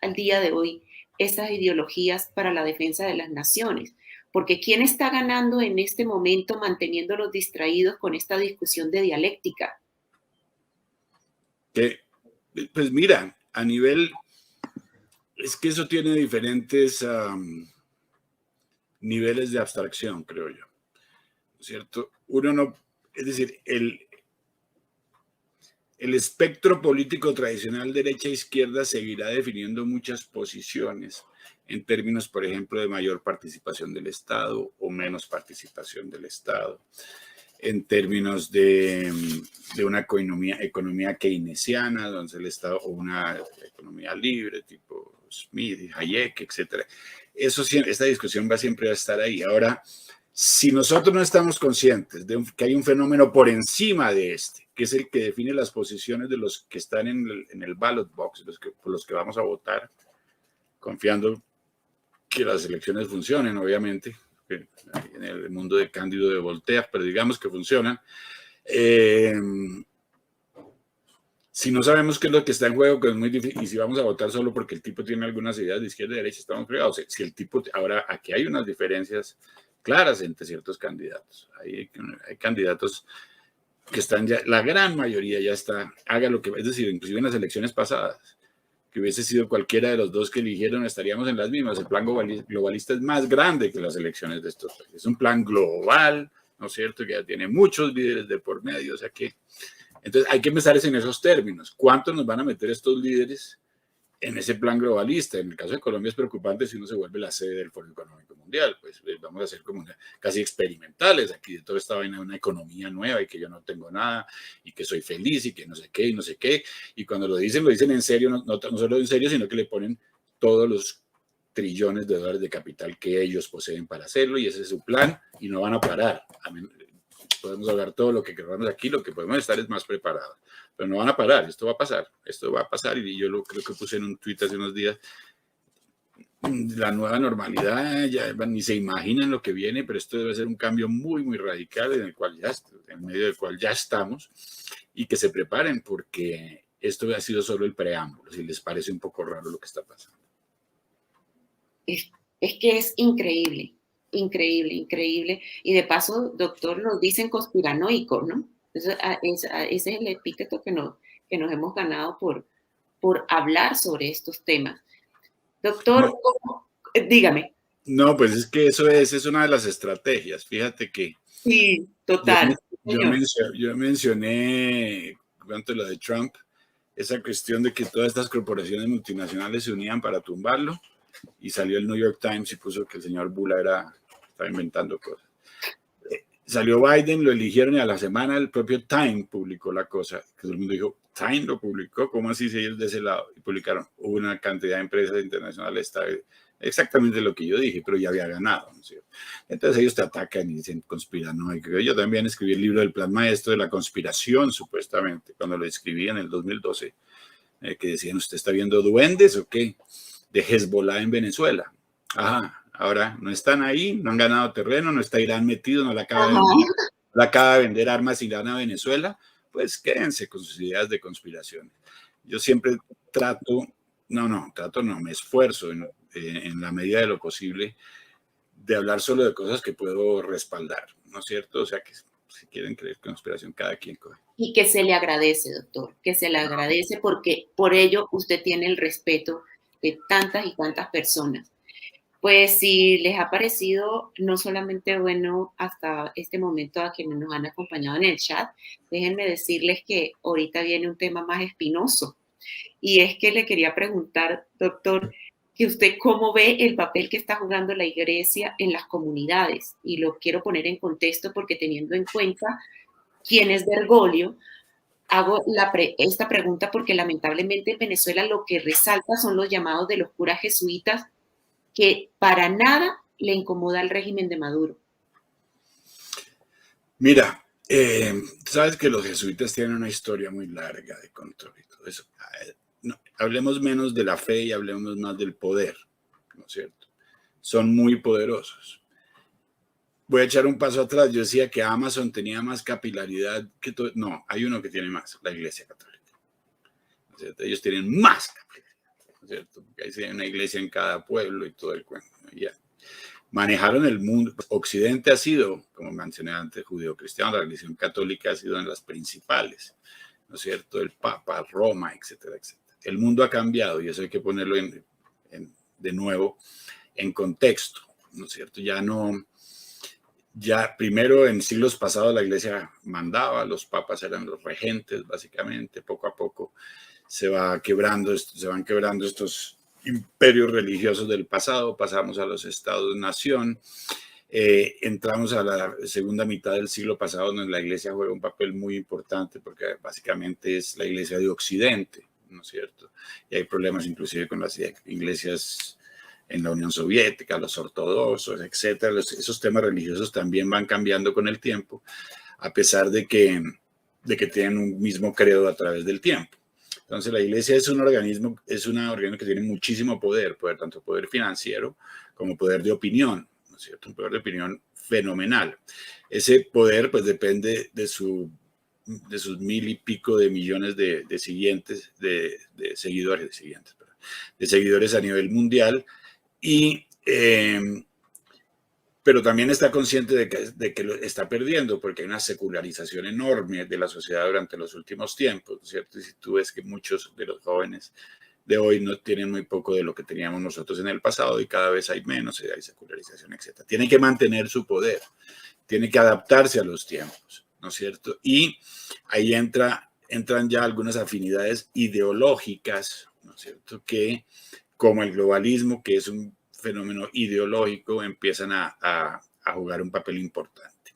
al día de hoy estas ideologías para la defensa de las naciones. Porque ¿quién está ganando en este momento manteniéndolos distraídos con esta discusión de dialéctica? Pues mira, a nivel, es que eso tiene diferentes niveles de abstracción, creo yo, ¿cierto? Uno no, es decir, el espectro político tradicional derecha-izquierda seguirá definiendo muchas posiciones en términos, por ejemplo, de mayor participación del Estado o menos participación del Estado, en términos de una economía keynesiana, donde el Estado, o una economía libre, tipo Smith, Hayek, etc. Esta discusión va siempre a estar ahí. Ahora, si nosotros no estamos conscientes de que hay un fenómeno por encima de que es el que define las posiciones de los que están en el ballot box, por los que vamos a votar, confiando que las elecciones funcionen, obviamente, en el mundo de Cándido de Voltaire, pero digamos que funcionan. Si no sabemos qué es lo que está en juego, que es muy difícil, y si vamos a votar solo porque el tipo tiene algunas ideas de izquierda y derecha, estamos fregados. Si el tipo, ahora aquí hay unas diferencias claras entre ciertos candidatos. Hay candidatos que están ya, la gran mayoría ya está, haga lo que, es decir, inclusive en las elecciones pasadas, que hubiese sido cualquiera de los dos que eligieron, estaríamos en las mismas. El plan globalista es más grande que las elecciones de estos países. Es un plan global, ¿no es cierto?, que ya tiene muchos líderes de por medio, o sea que, entonces hay que empezar en esos términos. ¿Cuántos nos van a meter estos líderes en ese plan globalista? En el caso de Colombia es preocupante si uno se vuelve la sede del Foro Económico Mundial, pues vamos a ser como casi experimentales aquí de toda esta vaina de una economía nueva y que yo no tengo nada y que soy feliz y que no sé qué y no sé qué, y cuando lo dicen en serio, no solo en serio, sino que le ponen todos los trillones de dólares de capital que ellos poseen para hacerlo, y ese es su plan y no van a parar. podemos hablar todo lo que queramos aquí, lo que podemos estar es más preparados. Pero no van a parar, esto va a pasar y yo creo que puse en un tuit hace unos días, la nueva normalidad, ya ni se imaginan lo que viene, pero esto debe ser un cambio muy, muy radical en medio del cual ya estamos, y que se preparen porque esto ha sido solo el preámbulo, si les parece un poco raro lo que está pasando. Es que es increíble, increíble, increíble. Y de paso, doctor, nos dicen conspiranoicos, ¿no? Ese es el epíteto que nos hemos ganado por hablar sobre estos temas. Doctor, dígame. No, pues es que eso es una de las estrategias. Fíjate que sí, total. Yo mencioné, durante lo de Trump, esa cuestión de que todas estas corporaciones multinacionales se unían para tumbarlo, y salió el New York Times y puso que el señor Bula estaba inventando cosas. Salió Biden, lo eligieron, y a la semana el propio Time publicó la cosa, que todo el mundo dijo, Time lo publicó, ¿cómo así si ellos de ese lado? Y publicaron una cantidad de empresas internacionales, exactamente lo que yo dije, pero ya había ganado, ¿no es cierto? Entonces ellos te atacan y dicen conspiranoico. Yo también escribí el libro del Plan Maestro de la conspiración, supuestamente, cuando lo escribí en el 2012, que decían, ¿usted está viendo duendes o qué? De Hezbollah en Venezuela. Ajá, ahora no están ahí, no han ganado terreno, no está Irán metido, no le acaba de vender armas Irán a Venezuela, pues quédense con sus ideas de conspiración. Yo siempre me esfuerzo en la medida de lo posible de hablar solo de cosas que puedo respaldar, ¿no es cierto? O sea, que si quieren creer conspiración, cada quien coge. Y que se le agradece, doctor, que se le agradece porque por ello usted tiene el respeto de tantas y tantas personas. Pues si les ha parecido no solamente bueno hasta este momento a quienes nos han acompañado en el chat, déjenme decirles que ahorita viene un tema más espinoso. Y es que le quería preguntar, doctor, que usted cómo ve el papel que está jugando la iglesia en las comunidades. Y lo quiero poner en contexto porque teniendo en cuenta quién es Bergoglio, hago esta pregunta porque lamentablemente en Venezuela lo que resalta son los llamados de los curas jesuitas que para nada le incomoda al régimen de Maduro. Mira, sabes que los jesuitas tienen una historia muy larga de control y todo eso. No, hablemos menos de la fe y hablemos más del poder, ¿no es cierto? Son muy poderosos. Voy a echar un paso atrás. Yo decía que Amazon tenía más capilaridad que todo. No, hay uno que tiene más, la Iglesia Católica. ¿No es cierto? Ellos tienen más capilaridad, ¿no es cierto? Porque ahí hay una iglesia en cada pueblo y todo el cuento, ¿no? Ya. Manejaron el mundo. Occidente ha sido, como mencioné antes, judío-cristiano, la religión católica ha sido en las principales, ¿no es cierto? El Papa, Roma, etcétera, etcétera. El mundo ha cambiado y eso hay que ponerlo de nuevo en contexto, ¿no es cierto? Ya primero en siglos pasados la iglesia mandaba, los papas eran los regentes, básicamente, poco a poco se van quebrando estos imperios religiosos del pasado, pasamos a los estados-nación, entramos a la segunda mitad del siglo pasado donde la iglesia juega un papel muy importante porque básicamente es la iglesia de Occidente, ¿no es cierto? Y hay problemas inclusive con las iglesias en la Unión Soviética, los ortodoxos, etcétera. Esos temas religiosos también van cambiando con el tiempo, a pesar de que tienen un mismo credo a través del tiempo. Entonces, la iglesia es un organismo que tiene muchísimo poder, tanto poder financiero como poder de opinión, ¿no es cierto? Un poder de opinión fenomenal. Ese poder, pues, depende de sus 1,000 y pico de millones de seguidores a nivel mundial. Pero también está consciente de que lo está perdiendo porque hay una secularización enorme de la sociedad durante los últimos tiempos, ¿no es cierto? Y si tú ves que muchos de los jóvenes de hoy no tienen muy poco de lo que teníamos nosotros en el pasado y cada vez hay menos, hay secularización, etc. Tiene que mantener su poder, tiene que adaptarse a los tiempos, ¿no es cierto? Y ahí entran ya algunas afinidades ideológicas, ¿no es cierto? Que como el globalismo, que es un fenómeno ideológico, empiezan a jugar un papel importante.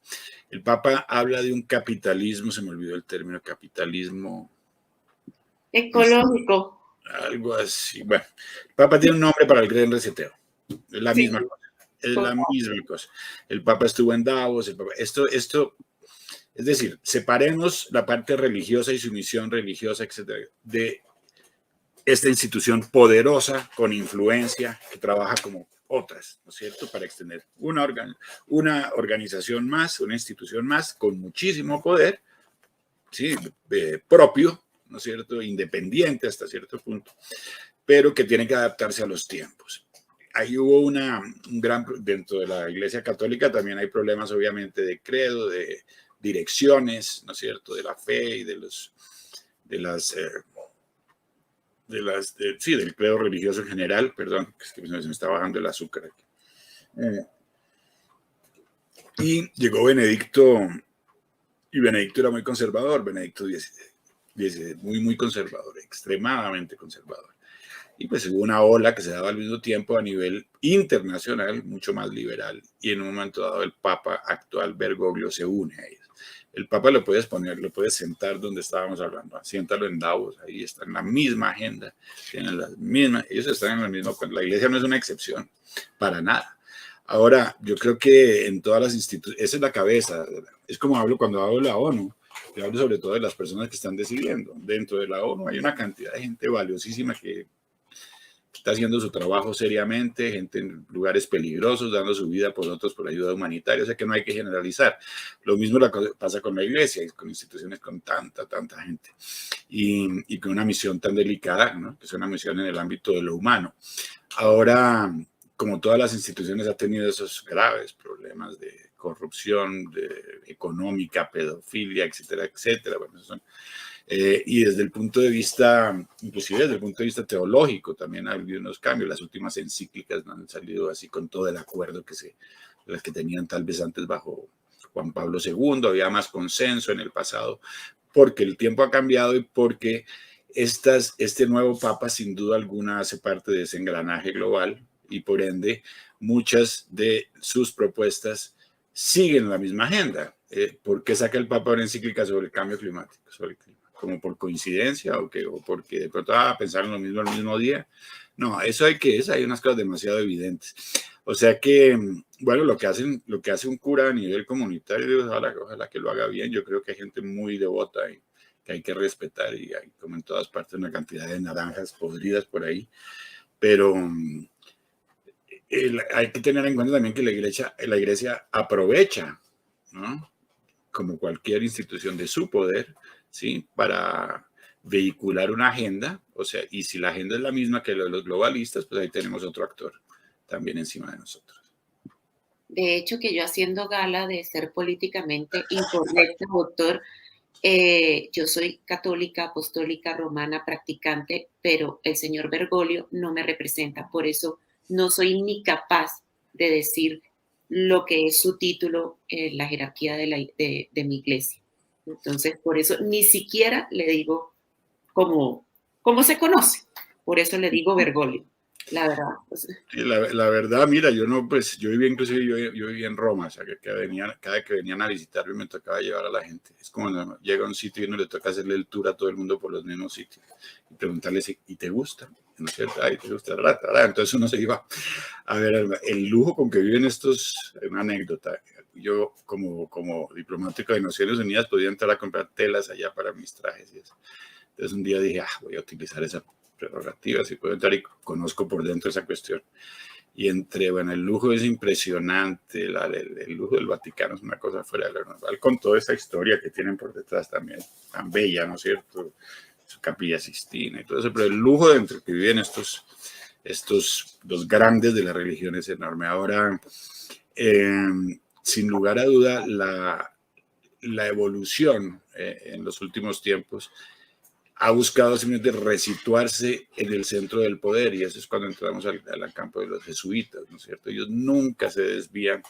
El Papa habla de un capitalismo, se me olvidó el término, capitalismo ecológico. Algo así. Bueno, el Papa tiene un nombre para el gran reseteo. Es la misma cosa. Es la misma cosa. El Papa estuvo en Davos. Esto Es decir, separemos la parte religiosa y su misión religiosa, etcétera, de esta institución poderosa, con influencia, que trabaja como otras, ¿no es cierto?, para extender una organización más, una institución más, con muchísimo poder, ¿sí?, propio, ¿no es cierto?, independiente hasta cierto punto, pero que tiene que adaptarse a los tiempos. Ahí hubo un gran, dentro de la Iglesia Católica también hay problemas obviamente de credo, de direcciones, ¿no es cierto?, de la fe y del credo religioso en general. Perdón, es que se me está bajando el azúcar aquí. Y llegó Benedicto, y Benedicto era muy conservador, Benedicto XVI, muy conservador, extremadamente conservador. Y pues hubo una ola que se daba al mismo tiempo a nivel internacional, mucho más liberal, y en un momento dado el Papa actual, Bergoglio, se une a ellos. El Papa lo puedes poner, lo puedes sentar donde estábamos hablando, siéntalo en Davos, ahí está en la misma agenda, tienen las mismas, ellos están en la misma, la Iglesia no es una excepción, para nada. Ahora, yo creo que en todas las instituciones, esa es la cabeza, es como cuando hablo de la ONU, yo hablo sobre todo de las personas que están decidiendo. Dentro de la ONU hay una cantidad de gente valiosísima que está haciendo su trabajo seriamente, gente en lugares peligrosos, dando su vida por otros, por ayuda humanitaria, o sea que no hay que generalizar. Lo mismo pasa con la iglesia y con instituciones con tanta gente y con una misión tan delicada, ¿no?, que es una misión en el ámbito de lo humano. Ahora, como todas las instituciones, ha tenido esos graves problemas de corrupción, de económica, pedofilia, etcétera, etcétera. Bueno, esos son y desde el punto de vista, inclusive desde el punto de vista teológico, también ha habido unos cambios. Las últimas encíclicas no han salido así con todo el acuerdo las que tenían tal vez antes bajo Juan Pablo II. Había más consenso en el pasado, porque el tiempo ha cambiado y porque este nuevo Papa sin duda alguna hace parte de ese engranaje global y por ende muchas de sus propuestas siguen la misma agenda. ¿Por qué saca el Papa una encíclica sobre el cambio climático, sobre el clima? ¿Como por coincidencia o porque de pronto pensaron lo mismo el mismo día? No, hay unas cosas demasiado evidentes. O sea que, bueno, lo que hace un cura a nivel comunitario, ojalá que lo haga bien. Yo creo que hay gente muy devota y que hay que respetar, y hay, como en todas partes, una cantidad de naranjas podridas por ahí, pero hay que tener en cuenta también que la iglesia aprovecha, ¿no?, como cualquier institución, de su poder, ¿sí?, para vehicular una agenda. O sea, y si la agenda es la misma que los globalistas, pues ahí tenemos otro actor también encima de nosotros. De hecho, que yo, haciendo gala de ser políticamente incorrecta, doctor, yo soy católica, apostólica, romana, practicante, pero el señor Bergoglio no me representa. Por eso no soy ni capaz de decir lo que es su título en la jerarquía de mi iglesia. Entonces, por eso ni siquiera le digo como se conoce. Por eso le digo Bergoglio, la verdad. Pues, La verdad, mira, yo vivía inclusive, yo vivía en Roma, o sea, que cada que venían a visitarme me tocaba llevar a la gente. Es como cuando llega a un sitio y uno le toca hacerle el tour a todo el mundo por los mismos sitios y preguntarle si, ¿y te gusta? ¿No es cierto? Ay, ¿te gusta? Entonces uno se iba a ver el lujo con que viven estos, una anécdota. Yo, como diplomático de Naciones Unidas, podía entrar a comprar telas allá para mis trajes y eso. Entonces un día dije, voy a utilizar esa prerrogativa, si puedo entrar, y conozco por dentro esa cuestión. Y entré, bueno, el lujo es impresionante, el lujo del Vaticano es una cosa fuera de lo normal, con toda esa historia que tienen por detrás también, tan bella, ¿no es cierto? Su Capilla Sistina y todo eso, pero el lujo dentro que viven estos dos grandes de la religión es enorme. Ahora, sin lugar a duda, la evolución en los últimos tiempos ha buscado simplemente resituarse en el centro del poder, y eso es cuando entramos al campo de los jesuitas, ¿no es cierto? Ellos nunca se desvían,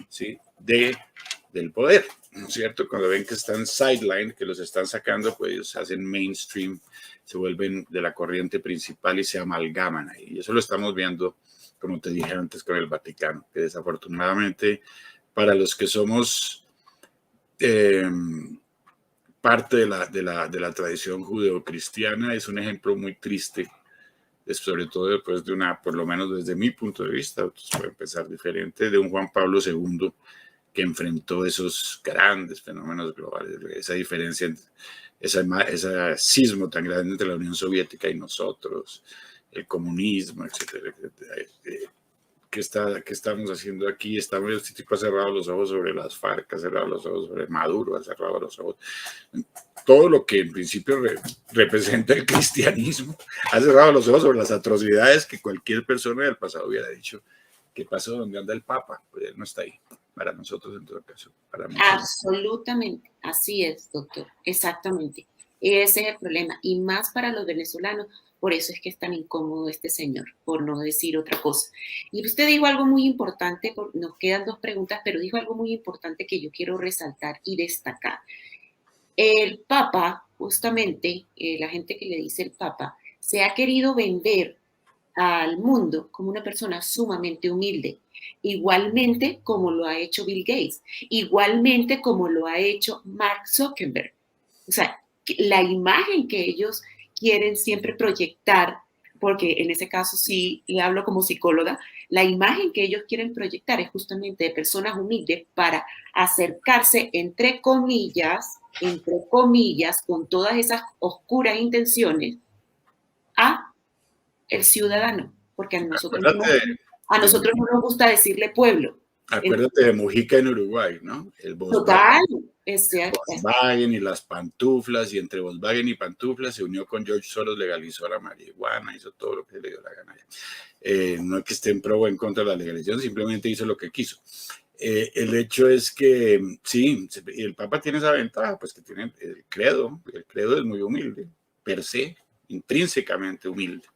¿sí?, del poder, ¿no es cierto? Cuando ven que están sideline, que los están sacando, pues ellos hacen mainstream, se vuelven de la corriente principal y se amalgaman ahí. Y eso lo estamos viendo, como te dije antes, con el Vaticano, que desafortunadamente para los que somos parte de la tradición judeocristiana, es un ejemplo muy triste, sobre todo después de por lo menos desde mi punto de vista, puede empezar diferente, de un Juan Pablo II que enfrentó esos grandes fenómenos globales, esa diferencia, ese sismo tan grande entre la Unión Soviética y nosotros, el comunismo, etcétera, etcétera. ¿Qué estamos haciendo aquí? Este tipo ha cerrado los ojos sobre las FARC, ha cerrado los ojos sobre Maduro, ha cerrado los ojos. Todo lo que en principio representa el cristianismo, ha cerrado los ojos sobre las atrocidades que cualquier persona del pasado hubiera dicho. ¿Qué pasó? ¿Dónde anda el Papa? Pues él no está ahí. Para nosotros, en todo caso. Para muchos. Absolutamente, así es, doctor, exactamente. Ese es el problema, y más para los venezolanos. Por eso es que es tan incómodo este señor, por no decir otra cosa. Y usted dijo algo muy importante, nos quedan 2 preguntas, pero dijo algo muy importante que yo quiero resaltar y destacar. El Papa, justamente, la gente que le dice el Papa, se ha querido vender al mundo como una persona sumamente humilde, igualmente como lo ha hecho Bill Gates, igualmente como lo ha hecho Mark Zuckerberg. O sea, la imagen que ellos quieren siempre proyectar, porque en ese caso sí le hablo como psicóloga, la imagen que ellos quieren proyectar es justamente de personas humildes para acercarse, entre comillas, con todas esas oscuras intenciones, a el ciudadano, porque a nosotros no nos gusta decirle pueblo. Acuérdate de Mujica en Uruguay, ¿no? El Total, es cierto. Volkswagen y las pantuflas, y entre Volkswagen y pantuflas se unió con George Soros, legalizó la marihuana, hizo todo lo que le dio la gana. No es que esté en pro o en contra de la legalización, simplemente hizo lo que quiso. El hecho es que sí, el Papa tiene esa ventaja, pues que tiene el credo es muy humilde, per se, intrínsecamente humilde.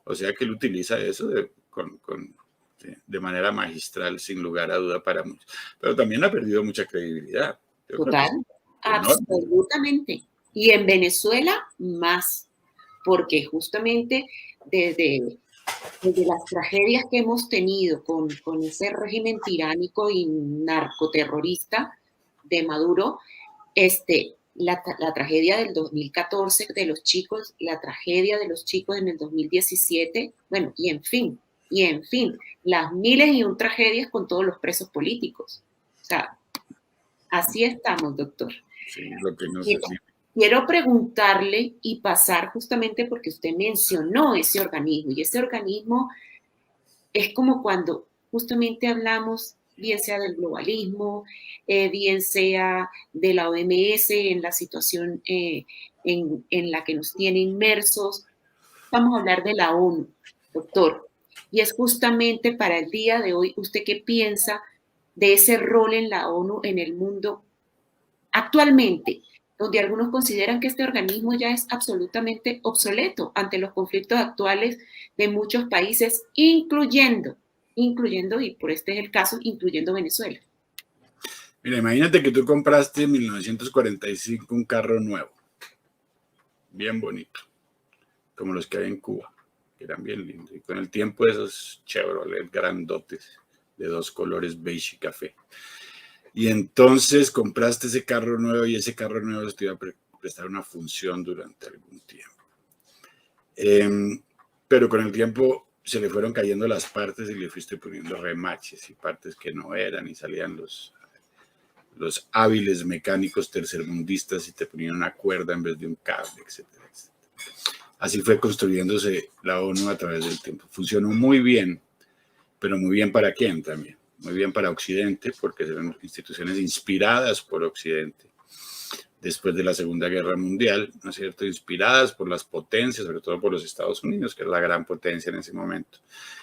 O sea que él utiliza eso de manera magistral, sin lugar a duda para muchos. Pero también ha perdido mucha credibilidad. Total, absolutamente. Y en Venezuela más, porque justamente desde las tragedias que hemos tenido con ese régimen tiránico y narcoterrorista de Maduro, la tragedia del 2014 de los chicos, la tragedia de los chicos en el 2017, bueno, y en fin, las miles y un tragedias con todos los presos políticos. O sea, así estamos, doctor. Sí, lo que no Quiero preguntarle y pasar justamente porque usted mencionó ese organismo, y ese organismo es como cuando justamente hablamos, bien sea del globalismo, bien sea de la OMS en la situación en la que nos tiene inmersos. Vamos a hablar de la ONU, doctor. Y es justamente para el día de hoy, ¿usted qué piensa de ese rol en la ONU en el mundo actualmente, donde algunos consideran que este organismo ya es absolutamente obsoleto ante los conflictos actuales de muchos países, incluyendo, y por este es el caso, incluyendo Venezuela? Mira, imagínate que tú compraste en 1945 un carro nuevo, bien bonito, como los que hay en Cuba, que eran bien lindos, y con el tiempo esos Chevrolet grandotes de 2 colores, beige y café. Y entonces compraste ese carro nuevo, y ese carro nuevo te iba a prestar una función durante algún tiempo. Pero con el tiempo se le fueron cayendo las partes y le fuiste poniendo remaches y partes que no eran, y salían los hábiles mecánicos tercermundistas y te ponían una cuerda en vez de un cable, etcétera, etcétera. Así fue construyéndose la ONU a través del tiempo. Funcionó muy bien, pero muy bien ¿para quién también? Muy bien para Occidente, porque eran instituciones inspiradas por Occidente después de la Segunda Guerra Mundial, ¿no es cierto? Inspiradas por las potencias, sobre todo por los Estados Unidos, que era la gran potencia en ese momento.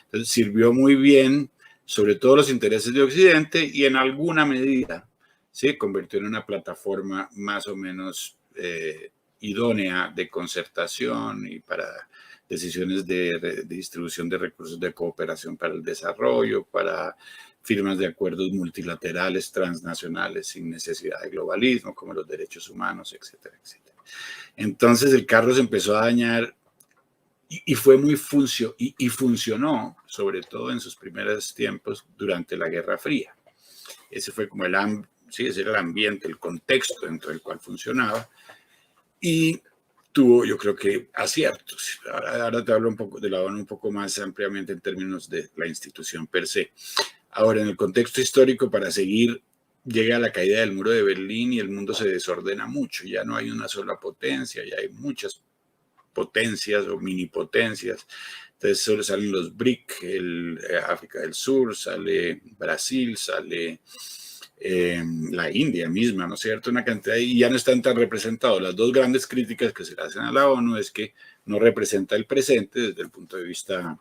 Entonces sirvió muy bien, sobre todo los intereses de Occidente, y en alguna medida se convirtió en una plataforma más o menos idónea de concertación y para decisiones de distribución de recursos de cooperación para el desarrollo, para firmas de acuerdos multilaterales transnacionales sin necesidad de globalismo, como los derechos humanos, etcétera, etcétera. Entonces el carro se empezó a dañar y fue muy funcionó, sobre todo en sus primeros tiempos durante la Guerra Fría. Ese fue como ese era el ambiente, el contexto dentro del cual funcionaba, y tuvo, yo creo que, aciertos. Ahora te hablo un poco de la ONU un poco más ampliamente en términos de la institución per se. Ahora, en el contexto histórico, para seguir llega la caída del muro de Berlín y el mundo se desordena mucho, ya no hay una sola potencia, ya hay muchas potencias o mini potencias. Entonces solo salen los BRIC, África del Sur, sale Brasil, sale la India misma, ¿no es cierto? Una cantidad, y ya no están tan representados. Las dos grandes críticas que se le hacen a la ONU es que no representa el presente desde el punto de vista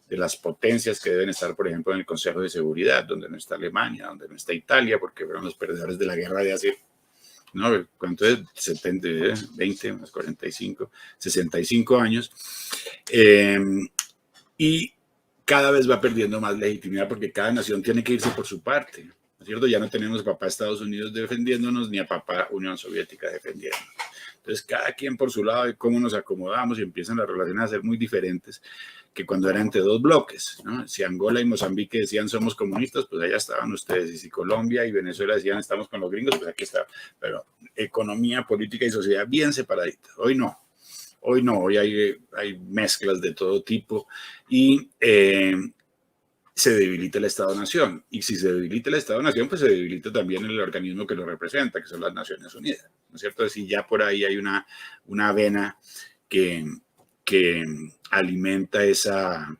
de las potencias que deben estar, por ejemplo, en el Consejo de Seguridad, donde no está Alemania, donde no está Italia, porque fueron los perdedores de la guerra de hace, ¿no? ¿Cuánto es? 70, 20 más 45, 65 años. Y cada vez va perdiendo más legitimidad porque cada nación tiene que irse por su parte, ¿no es cierto? Ya no tenemos a papá Estados Unidos defendiéndonos ni a papá Unión Soviética defendiéndonos. Entonces, cada quien por su lado de cómo nos acomodamos y empiezan las relaciones a ser muy diferentes que cuando eran entre dos bloques, ¿no? Si Angola y Mozambique decían somos comunistas, pues allá estaban ustedes. Y si Colombia y Venezuela decían estamos con los gringos, pues aquí está. Pero economía, política y sociedad bien separaditas. Hoy no. Hoy no, hoy hay mezclas de todo tipo y se debilita el Estado-Nación. Y si se debilita el Estado-Nación, pues se debilita también el organismo que lo representa, que son las Naciones Unidas, ¿no es cierto? Así ya por ahí hay una vena que alimenta esa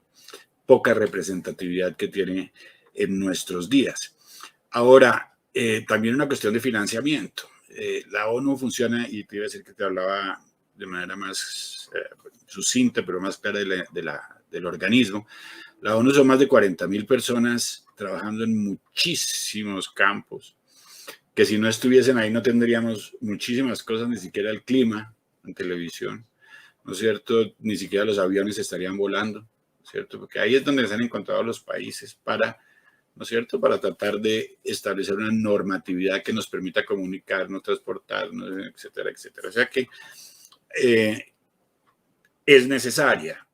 poca representatividad que tiene en nuestros días. Ahora, también una cuestión de financiamiento. La ONU funciona, y te iba a decir que te hablaba de manera más sucinta, pero más clara del organismo. La ONU son más de 40.000 personas trabajando en muchísimos campos, que si no estuviesen ahí no tendríamos muchísimas cosas, ni siquiera el clima en televisión, ¿no es cierto? Ni siquiera los aviones estarían volando, ¿no es cierto? Porque ahí es donde se han encontrado los países para, ¿no es cierto?, para tratar de establecer una normatividad que nos permita comunicarnos, transportarnos, etcétera, etcétera. O sea que es necesaria,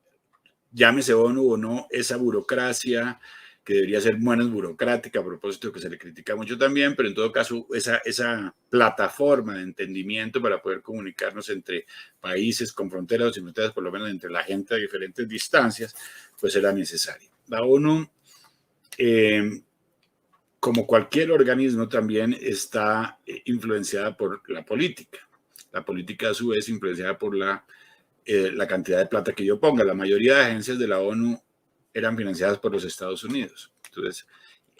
llámese ONU o no, esa burocracia que debería ser menos burocrática, a propósito que se le critica mucho también, pero en todo caso esa plataforma de entendimiento para poder comunicarnos entre países con fronteras o sin fronteras, por lo menos entre la gente a diferentes distancias, pues era necesaria. La ONU, como cualquier organismo, también está influenciada por la política. La política a su vez influenciada por la cantidad de plata que yo ponga. La mayoría de agencias de la ONU eran financiadas por los Estados Unidos. Entonces,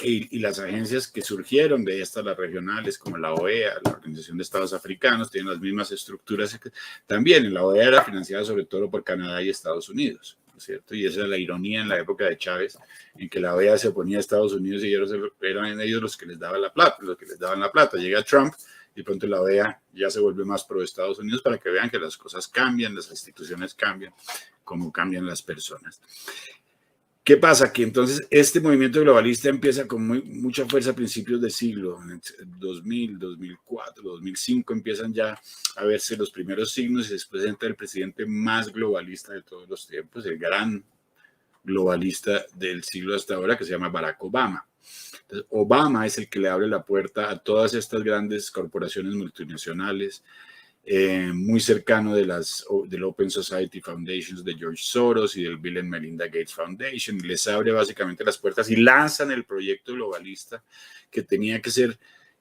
y las agencias que surgieron de estas, las regionales, como la OEA, la Organización de Estados Africanos, tienen las mismas estructuras. También en la OEA era financiada sobre todo por Canadá y Estados Unidos, ¿no es cierto? Y esa es la ironía en la época de Chávez, en que la OEA se oponía a Estados Unidos y eran ellos los que les daban la plata, Llega Trump y pronto la OEA ya se vuelve más pro Estados Unidos para que vean que las cosas cambian, las instituciones cambian, como cambian las personas. ¿Qué pasa? Que entonces este movimiento globalista empieza con mucha fuerza a principios del siglo, en 2000, 2004, 2005 empiezan ya a verse los primeros signos y después entra el presidente más globalista de todos los tiempos, el gran globalista del siglo hasta ahora, que se llama Barack Obama. Entonces, Obama es el que le abre la puerta a todas estas grandes corporaciones multinacionales, muy cercano del Open Society Foundations de George Soros y del Bill and Melinda Gates Foundation, y les abre básicamente las puertas y lanzan el proyecto globalista que tenía que ser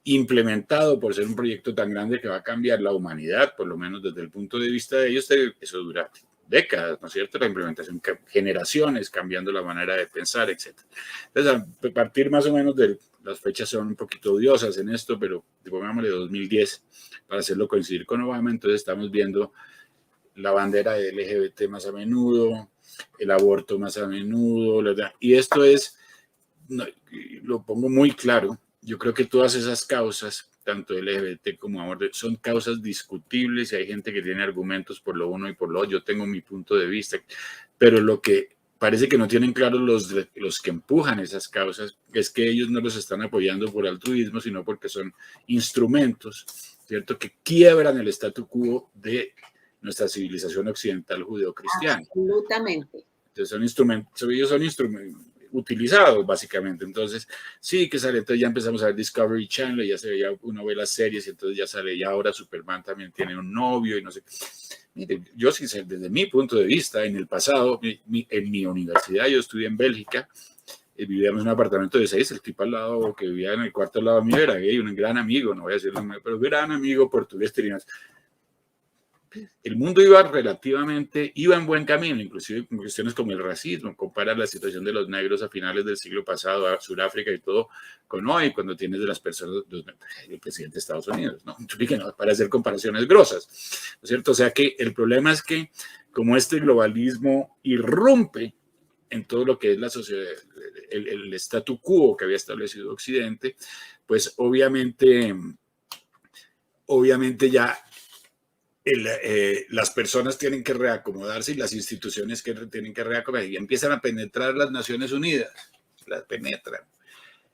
implementado por ser un proyecto tan grande que va a cambiar la humanidad, por lo menos desde el punto de vista de ellos. Eso dura décadas, ¿no es cierto? La implementación, generaciones, cambiando la manera de pensar, etc. Entonces, a partir más o menos de las fechas son un poquito odiosas en esto, pero pongámosle 2010 para hacerlo coincidir con Obama. Entonces estamos viendo la bandera de LGBT más a menudo, el aborto más a menudo, y esto es, lo pongo muy claro, yo creo que todas esas causas, tanto LGBT como aborto, son causas discutibles y hay gente que tiene argumentos por lo uno y por lo otro. Yo tengo mi punto de vista, pero lo que parece que no tienen claro los que empujan esas causas es que ellos no los están apoyando por altruismo, sino porque son instrumentos, ¿cierto?, que quiebran el statu quo de nuestra civilización occidental judeocristiana. Absolutamente. Entonces ellos son instrumentos utilizados básicamente. Entonces sí que sale, entonces ya empezamos a ver Discovery Channel, ya se veía, uno ve las series y entonces ya sale, ya ahora Superman también tiene un novio y no sé. Mire, yo desde mi punto de vista, en el pasado, en mi universidad, yo estudié en Bélgica, vivíamos en un apartamento de 6, el tipo al lado que vivía en el cuarto al lado mío era gay, un gran amigo, no voy a decirlo, pero un gran amigo portugués. El mundo iba en buen camino, inclusive en cuestiones como el racismo. Compara la situación de los negros a finales del siglo pasado, a Sudáfrica y todo, con hoy, cuando tienes de las personas, el presidente de Estados Unidos, ¿no? Para hacer comparaciones grosas, ¿no es cierto? O sea que el problema es que como este globalismo irrumpe en todo lo que es la sociedad, el statu quo que había establecido Occidente, pues obviamente ya las personas tienen que reacomodarse y las instituciones tienen que reacomodarse y empiezan a penetrar las Naciones Unidas, las penetran.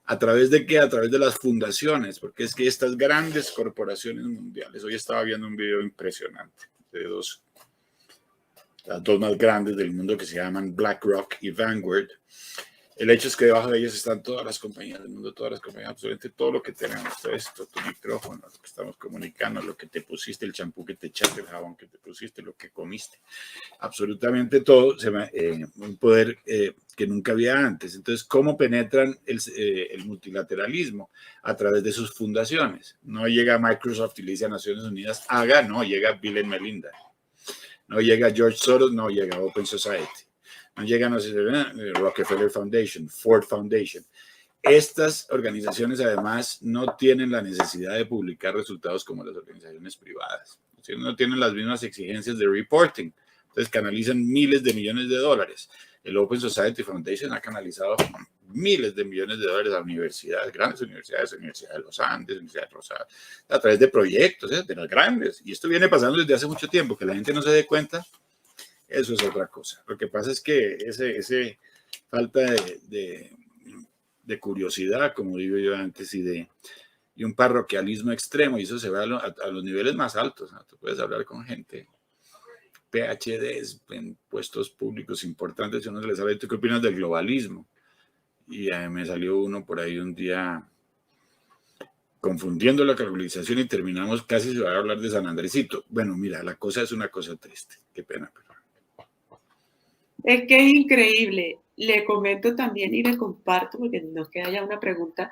¿A través de qué? A través de las fundaciones, porque es que estas grandes corporaciones mundiales, hoy estaba viendo un video impresionante de las dos más grandes del mundo que se llaman BlackRock y Vanguard. El hecho es que debajo de ellos están todas las compañías del mundo, todas las compañías, absolutamente todo lo que tenemos, esto, tu micrófono, lo que estamos comunicando, lo que te pusiste, el champú que te echaste, el jabón que te pusiste, lo que comiste, absolutamente todo, un poder que nunca había antes. Entonces, ¿cómo penetran el multilateralismo? A través de sus fundaciones. No llega Microsoft y le dice a Naciones Unidas, haga, no, llega Bill and Melinda. No llega George Soros, no llega Open Society. No llegan a Rockefeller Foundation, Ford Foundation. Estas organizaciones además no tienen la necesidad de publicar resultados como las organizaciones privadas. No tienen las mismas exigencias de reporting. Entonces canalizan miles de millones de dólares. El Open Society Foundation ha canalizado miles de millones de dólares a universidades, grandes universidades, Universidad de los Andes, Universidad de Rosada, a través de proyectos, de las grandes. Y esto viene pasando desde hace mucho tiempo, que la gente no se dé cuenta. Eso es otra cosa. Lo que pasa es que ese falta de curiosidad, como digo yo antes, y un parroquialismo extremo, y eso se ve a los niveles más altos, ¿no? Tú puedes hablar con gente, PhDs en puestos públicos importantes, y uno se les habla, ¿tú qué opinas del globalismo? Y me salió uno por ahí un día confundiendo la globalización y terminamos casi se va a hablar de San Andresito. Bueno, mira, la cosa es una cosa triste. Qué pena, pero... Es que es increíble. Le comento también y le comparto, porque nos queda ya una pregunta.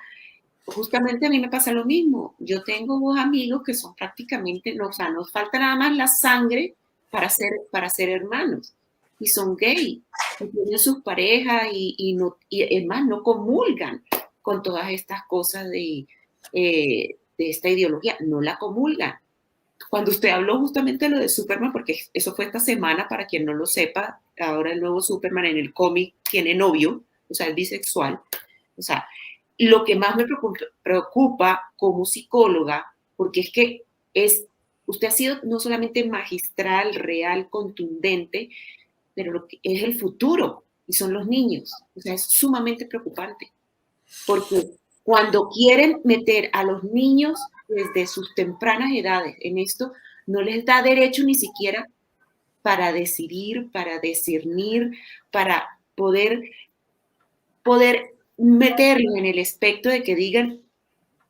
Justamente a mí me pasa lo mismo. Yo tengo dos amigos que son prácticamente, no, o sea, nos falta nada más la sangre para ser hermanos. Y son gay, y tienen sus parejas y es más, no comulgan con todas estas cosas de esta ideología. No la comulgan. Cuando usted habló justamente de lo de Superman, porque eso fue esta semana, para quien no lo sepa, ahora el nuevo Superman en el cómic tiene novio, o sea, es bisexual. O sea, lo que más me preocupa como psicóloga, porque es que usted ha sido no solamente magistral, real, contundente, pero lo que es el futuro, y son los niños. O sea, es sumamente preocupante, porque cuando quieren meter a los niños desde sus tempranas edades en esto, no les da derecho ni siquiera para decidir, para discernir, para poder meterlo en el aspecto de que digan,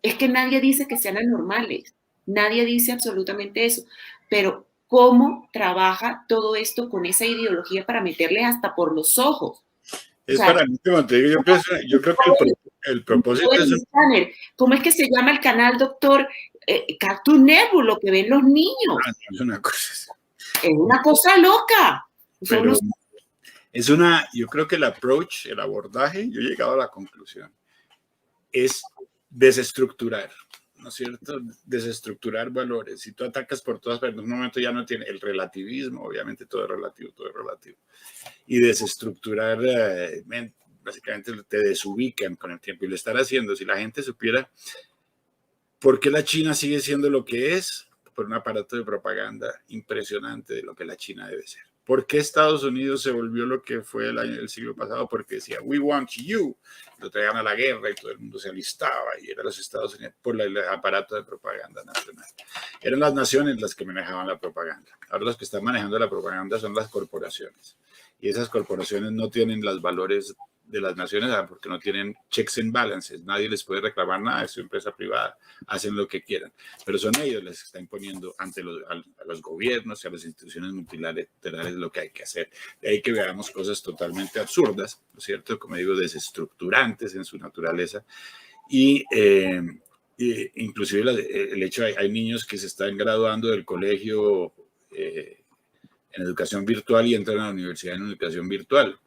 es que nadie dice que sean anormales, nadie dice absolutamente eso, pero ¿cómo trabaja todo esto con esa ideología para meterles hasta por los ojos? Es, o sea, para mí, como te digo, yo creo que el propósito es... ¿Cómo es que se llama el canal, doctor? Cartoon Network, lo que ven los niños. Es una cosa... Es una cosa loca. Pero yo creo que el approach, el abordaje, yo he llegado a la conclusión, es desestructurar, ¿no es cierto? Desestructurar valores. Si tú atacas por todas partes, en un momento ya no tiene el relativismo, obviamente todo es relativo. Y desestructurar, básicamente te desubican con el tiempo y lo están haciendo. Si la gente supiera por qué la China sigue siendo lo que es, por un aparato de propaganda impresionante de lo que la China debe ser. ¿Por qué Estados Unidos se volvió lo que fue el siglo pasado? Porque decía, we want you. Lo traían a la guerra y todo el mundo se alistaba y eran los Estados Unidos por el aparato de propaganda nacional. Eran las naciones las que manejaban la propaganda. Ahora los que están manejando la propaganda son las corporaciones. Y esas corporaciones no tienen los valores de las naciones porque no tienen checks and balances, nadie les puede reclamar nada, es su empresa privada, hacen lo que quieran, pero son ellos los que están imponiendo ante a los gobiernos y a las instituciones multilaterales lo que hay que hacer. De ahí que veamos cosas totalmente absurdas, ¿no es cierto? Como digo, desestructurantes en su naturaleza y inclusive el hecho de hay niños que se están graduando del colegio en educación virtual y entran a la universidad en educación virtual.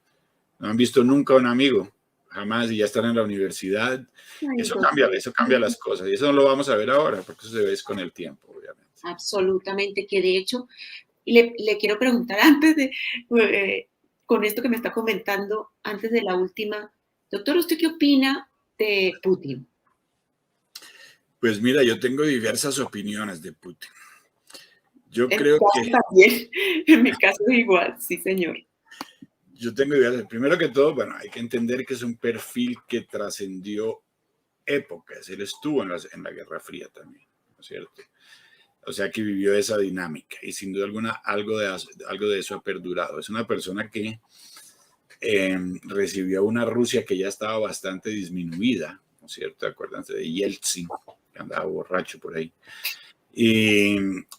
No han visto nunca a un amigo, jamás, y ya están en la universidad. Eso cambia las cosas, y eso no lo vamos a ver ahora, porque eso se ve con el tiempo, obviamente. Absolutamente, que de hecho, le quiero preguntar antes de, con esto que me está comentando, antes de la última, doctor, ¿usted qué opina de Putin? Pues mira, yo tengo diversas opiniones de Putin. Yo creo que... También, en mi caso igual, sí, señor. Yo tengo ideas. Primero que todo, bueno, hay que entender que es un perfil que trascendió épocas. Él estuvo en la Guerra Fría también, ¿no es cierto? O sea que vivió esa dinámica y sin duda alguna algo de eso ha perdurado. Es una persona que recibió una Rusia que ya estaba bastante disminuida, ¿no es cierto? Acuérdense de Yeltsin, que andaba borracho por ahí. Y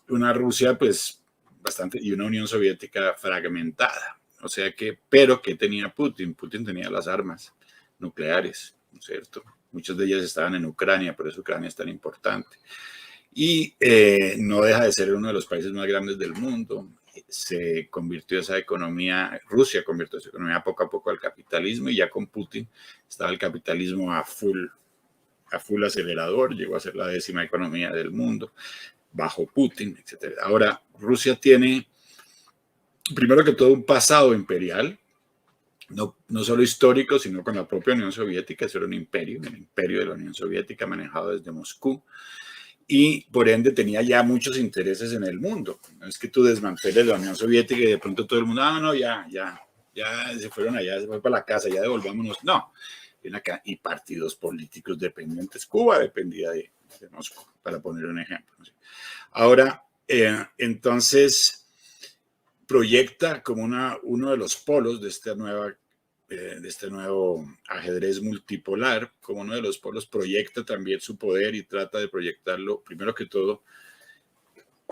una Rusia, pues, bastante, y una Unión Soviética fragmentada. O sea que, pero ¿qué tenía Putin? Putin tenía las armas nucleares, ¿no es cierto? Muchas de ellas estaban en Ucrania, por eso Ucrania es tan importante. Y no deja de ser uno de los países más grandes del mundo. Se convirtió esa economía, Rusia convirtió esa economía poco a poco al capitalismo y ya con Putin estaba el capitalismo a full acelerador, llegó a ser la 10ª economía del mundo, bajo Putin, etc. Ahora, Rusia tiene primero que todo un pasado imperial, no solo histórico, sino con la propia Unión Soviética. Eso era un imperio, el imperio de la Unión Soviética manejado desde Moscú, y por ende tenía ya muchos intereses en el mundo. No es que tú desmanteles la Unión Soviética y de pronto todo el mundo, no, ya se fueron allá, se fue para la casa, ya devolvámonos. No, y partidos políticos dependientes. Cuba dependía de Moscú, para poner un ejemplo. Ahora, entonces proyecta como uno de los polos de este nuevo ajedrez multipolar, como uno de los polos, proyecta también su poder y trata de proyectarlo, primero que todo,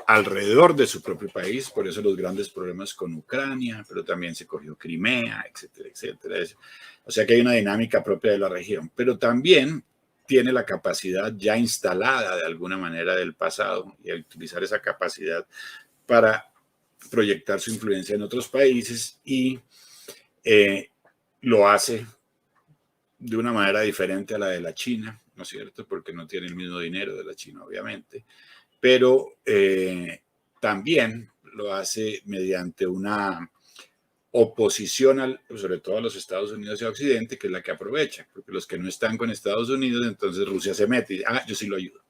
alrededor de su propio país, por eso los grandes problemas con Ucrania, pero también se cogió Crimea, etcétera, etcétera. O sea que hay una dinámica propia de la región, pero también tiene la capacidad ya instalada de alguna manera del pasado y al utilizar esa capacidad para proyectar su influencia en otros países y lo hace de una manera diferente a la de la China, ¿no es cierto? Porque no tiene el mismo dinero de la China, obviamente, pero también lo hace mediante una oposición, sobre todo a los Estados Unidos y a Occidente, que es la que aprovecha, porque los que no están con Estados Unidos, entonces Rusia se mete y dice, yo sí lo ayudo.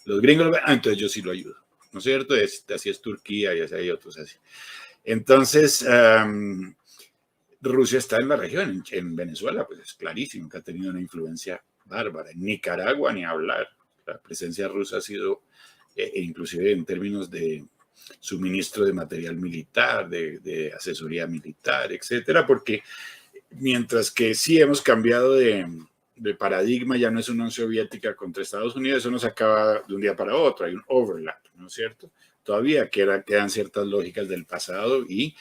Los gringos, entonces yo sí lo ayudo. ¿No es cierto? Así es Turquía y así hay otros así. Entonces, Rusia está en la región, en Venezuela, pues es clarísimo que ha tenido una influencia bárbara. En Nicaragua, ni hablar. La presencia rusa ha sido, inclusive en términos de suministro de material militar, de asesoría militar, etcétera, porque mientras que sí hemos cambiado de paradigma, ya no es Unión Soviética contra Estados Unidos, eso no se acaba de un día para otro, hay un overlap, ¿no es cierto? Todavía quedan ciertas lógicas del pasado y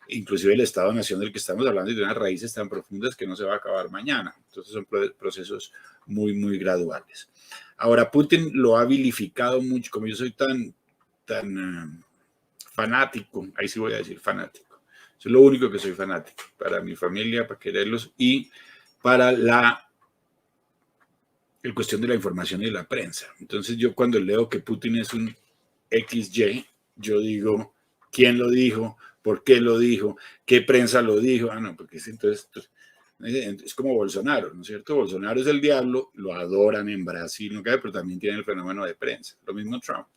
inclusive el Estado-Nación del que estamos hablando tiene unas raíces tan profundas que no se va a acabar mañana. Entonces son procesos muy, muy graduales. Ahora, Putin lo ha vilificado mucho, como yo soy tan fanático, ahí sí voy a decir fanático, eso es lo único que soy fanático, para mi familia, para quererlos y para el cuestión de la información y de la prensa. Entonces yo cuando leo que Putin es un XY, yo digo, ¿quién lo dijo? ¿Por qué lo dijo? ¿Qué prensa lo dijo? No, porque entonces es como Bolsonaro, ¿no es cierto? Bolsonaro es el diablo, lo adoran en Brasil, ¿no? Pero también tiene el fenómeno de prensa. Lo mismo Trump.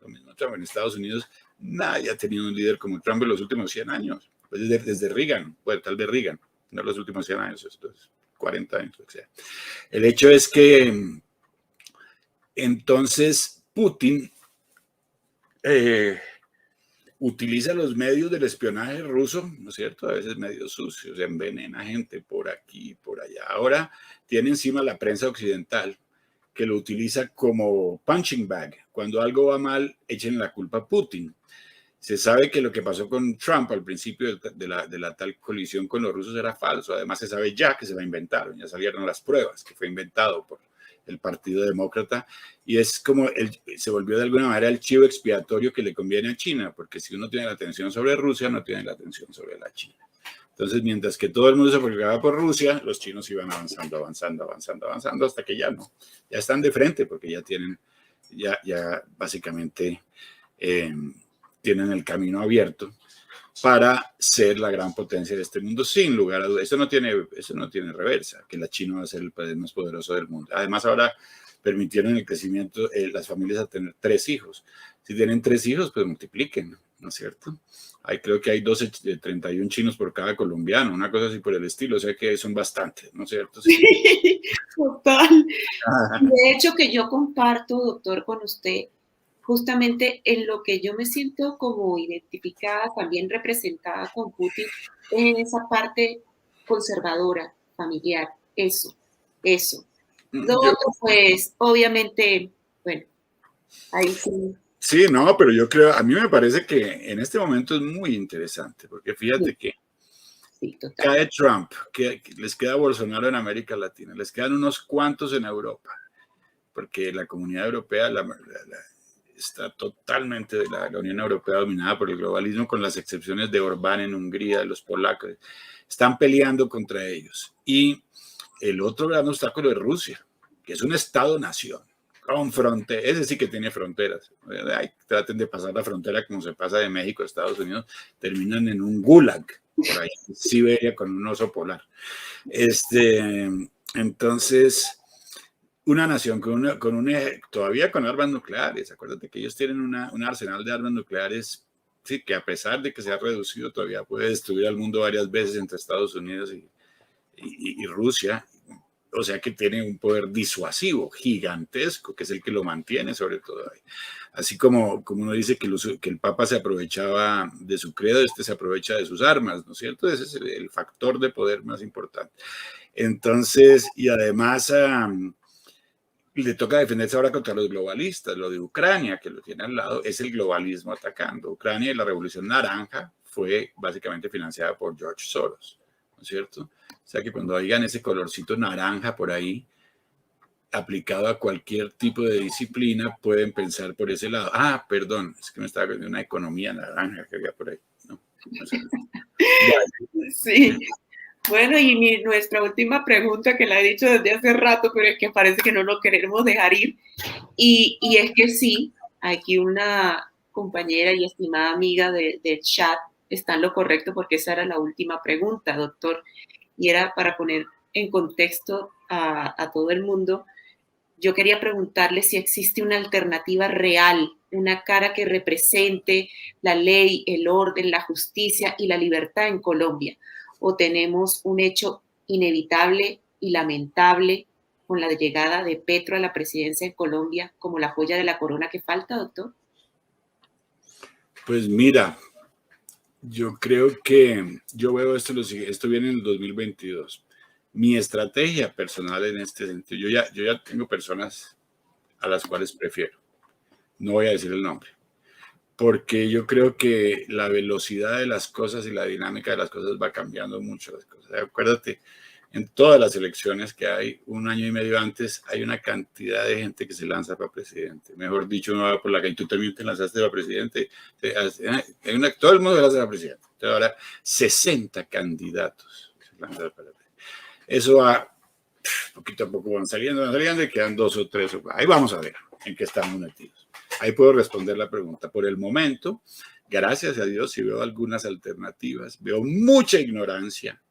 En Estados Unidos nadie ha tenido un líder como Trump en los últimos 100 años. Pues desde Reagan, bueno, tal vez Reagan, no los últimos 100 años, estos 40 años, o sea. El hecho es que entonces Putin utiliza los medios del espionaje ruso, ¿no es cierto? A veces medios sucios, envenena gente por aquí y por allá. Ahora tiene encima la prensa occidental, que lo utiliza como punching bag. Cuando algo va mal, echen la culpa a Putin. Se sabe que lo que pasó con Trump al principio de la tal colisión con los rusos era falso. Además, se sabe ya que se la inventaron. Ya salieron las pruebas, que fue inventado por el Partido Demócrata. Y es como se volvió de alguna manera el chivo expiatorio que le conviene a China, porque si uno tiene la atención sobre Rusia, no tiene la atención sobre la China. Entonces, mientras que todo el mundo se preocupaba por Rusia, los chinos iban avanzando, hasta que ya no. Ya están de frente porque ya tienen, ya básicamente tienen el camino abierto para ser la gran potencia de este mundo, sin lugar a dudas. Eso no tiene reversa, que la China va a ser el país más poderoso del mundo. Además, ahora permitieron el crecimiento, las familias a tener 3 hijos. Si tienen 3 hijos, pues multipliquen, ¿no es cierto? Creo que hay 31 chinos por cada colombiano, una cosa así por el estilo, o sea que son bastantes, ¿no es cierto? Sí. Total. De hecho, que yo comparto, doctor, con usted, justamente en lo que yo me siento como identificada, también representada con Putin, en esa parte conservadora, familiar, eso. Lo otro, pues, obviamente, bueno, ahí sí. Sí, no, pero yo creo, a mí me parece que en este momento es muy interesante, porque fíjate que cae Trump, que les queda Bolsonaro en América Latina, les quedan unos cuantos en Europa, porque la comunidad europea está totalmente, la Unión Europea dominada por el globalismo, con las excepciones de Orbán en Hungría, los polacos, están peleando contra ellos. Y el otro gran obstáculo es Rusia, que es un Estado-nación. Con fronteras, ese sí que tiene fronteras. Traten de pasar la frontera como se pasa de México a Estados Unidos, terminan en un gulag, por ahí, en Siberia, con un oso polar. Entonces, una nación todavía con armas nucleares, acuérdate que ellos tienen un arsenal de armas nucleares, sí, que a pesar de que se ha reducido, todavía puede destruir al mundo varias veces entre Estados Unidos y Rusia. O sea que tiene un poder disuasivo gigantesco, que es el que lo mantiene sobre todo ahí. Así como uno dice que el Papa se aprovechaba de su credo, se aprovecha de sus armas, ¿no es cierto? Ese es el factor de poder más importante. Entonces, y además le toca defenderse ahora contra los globalistas. Lo de Ucrania, que lo tiene al lado, es el globalismo atacando. Ucrania y la Revolución Naranja fue básicamente financiada por George Soros, ¿no es cierto? O sea que cuando oigan ese colorcito naranja por ahí, aplicado a cualquier tipo de disciplina, pueden pensar por ese lado. Perdón, es que me estaba viendo una economía naranja que había por ahí. No sé. Sí. Bueno, y nuestra última pregunta, que la he dicho desde hace rato, pero es que parece que no lo queremos dejar ir. Y es que sí, aquí una compañera y estimada amiga del chat está en lo correcto, porque esa era la última pregunta, doctor. Y era para poner en contexto a todo el mundo. Yo quería preguntarle si existe una alternativa real, una cara que represente la ley, el orden, la justicia y la libertad en Colombia. O tenemos un hecho inevitable y lamentable con la llegada de Petro a la presidencia en Colombia como la joya de la corona que falta, doctor. Pues mira, yo creo que yo veo esto viene en el 2022. Mi estrategia personal en este sentido, yo ya tengo personas a las cuales prefiero. No voy a decir el nombre, porque yo creo que la velocidad de las cosas y la dinámica de las cosas va cambiando mucho las cosas. Acuérdate, en todas las elecciones que hay, 1 año y medio antes, hay una cantidad de gente que se lanza para presidente. Mejor dicho, uno va por la calle, tú también te lanzaste para presidente. Todo el mundo se lanza para presidente. Entonces ahora 60 candidatos se lanzan para presidente. Eso va, poquito a poco van saliendo y quedan 2 o 3. Ahí vamos a ver en qué estamos metidos. Ahí puedo responder la pregunta. Por el momento, gracias a Dios, sí veo algunas alternativas. Veo mucha ignorancia,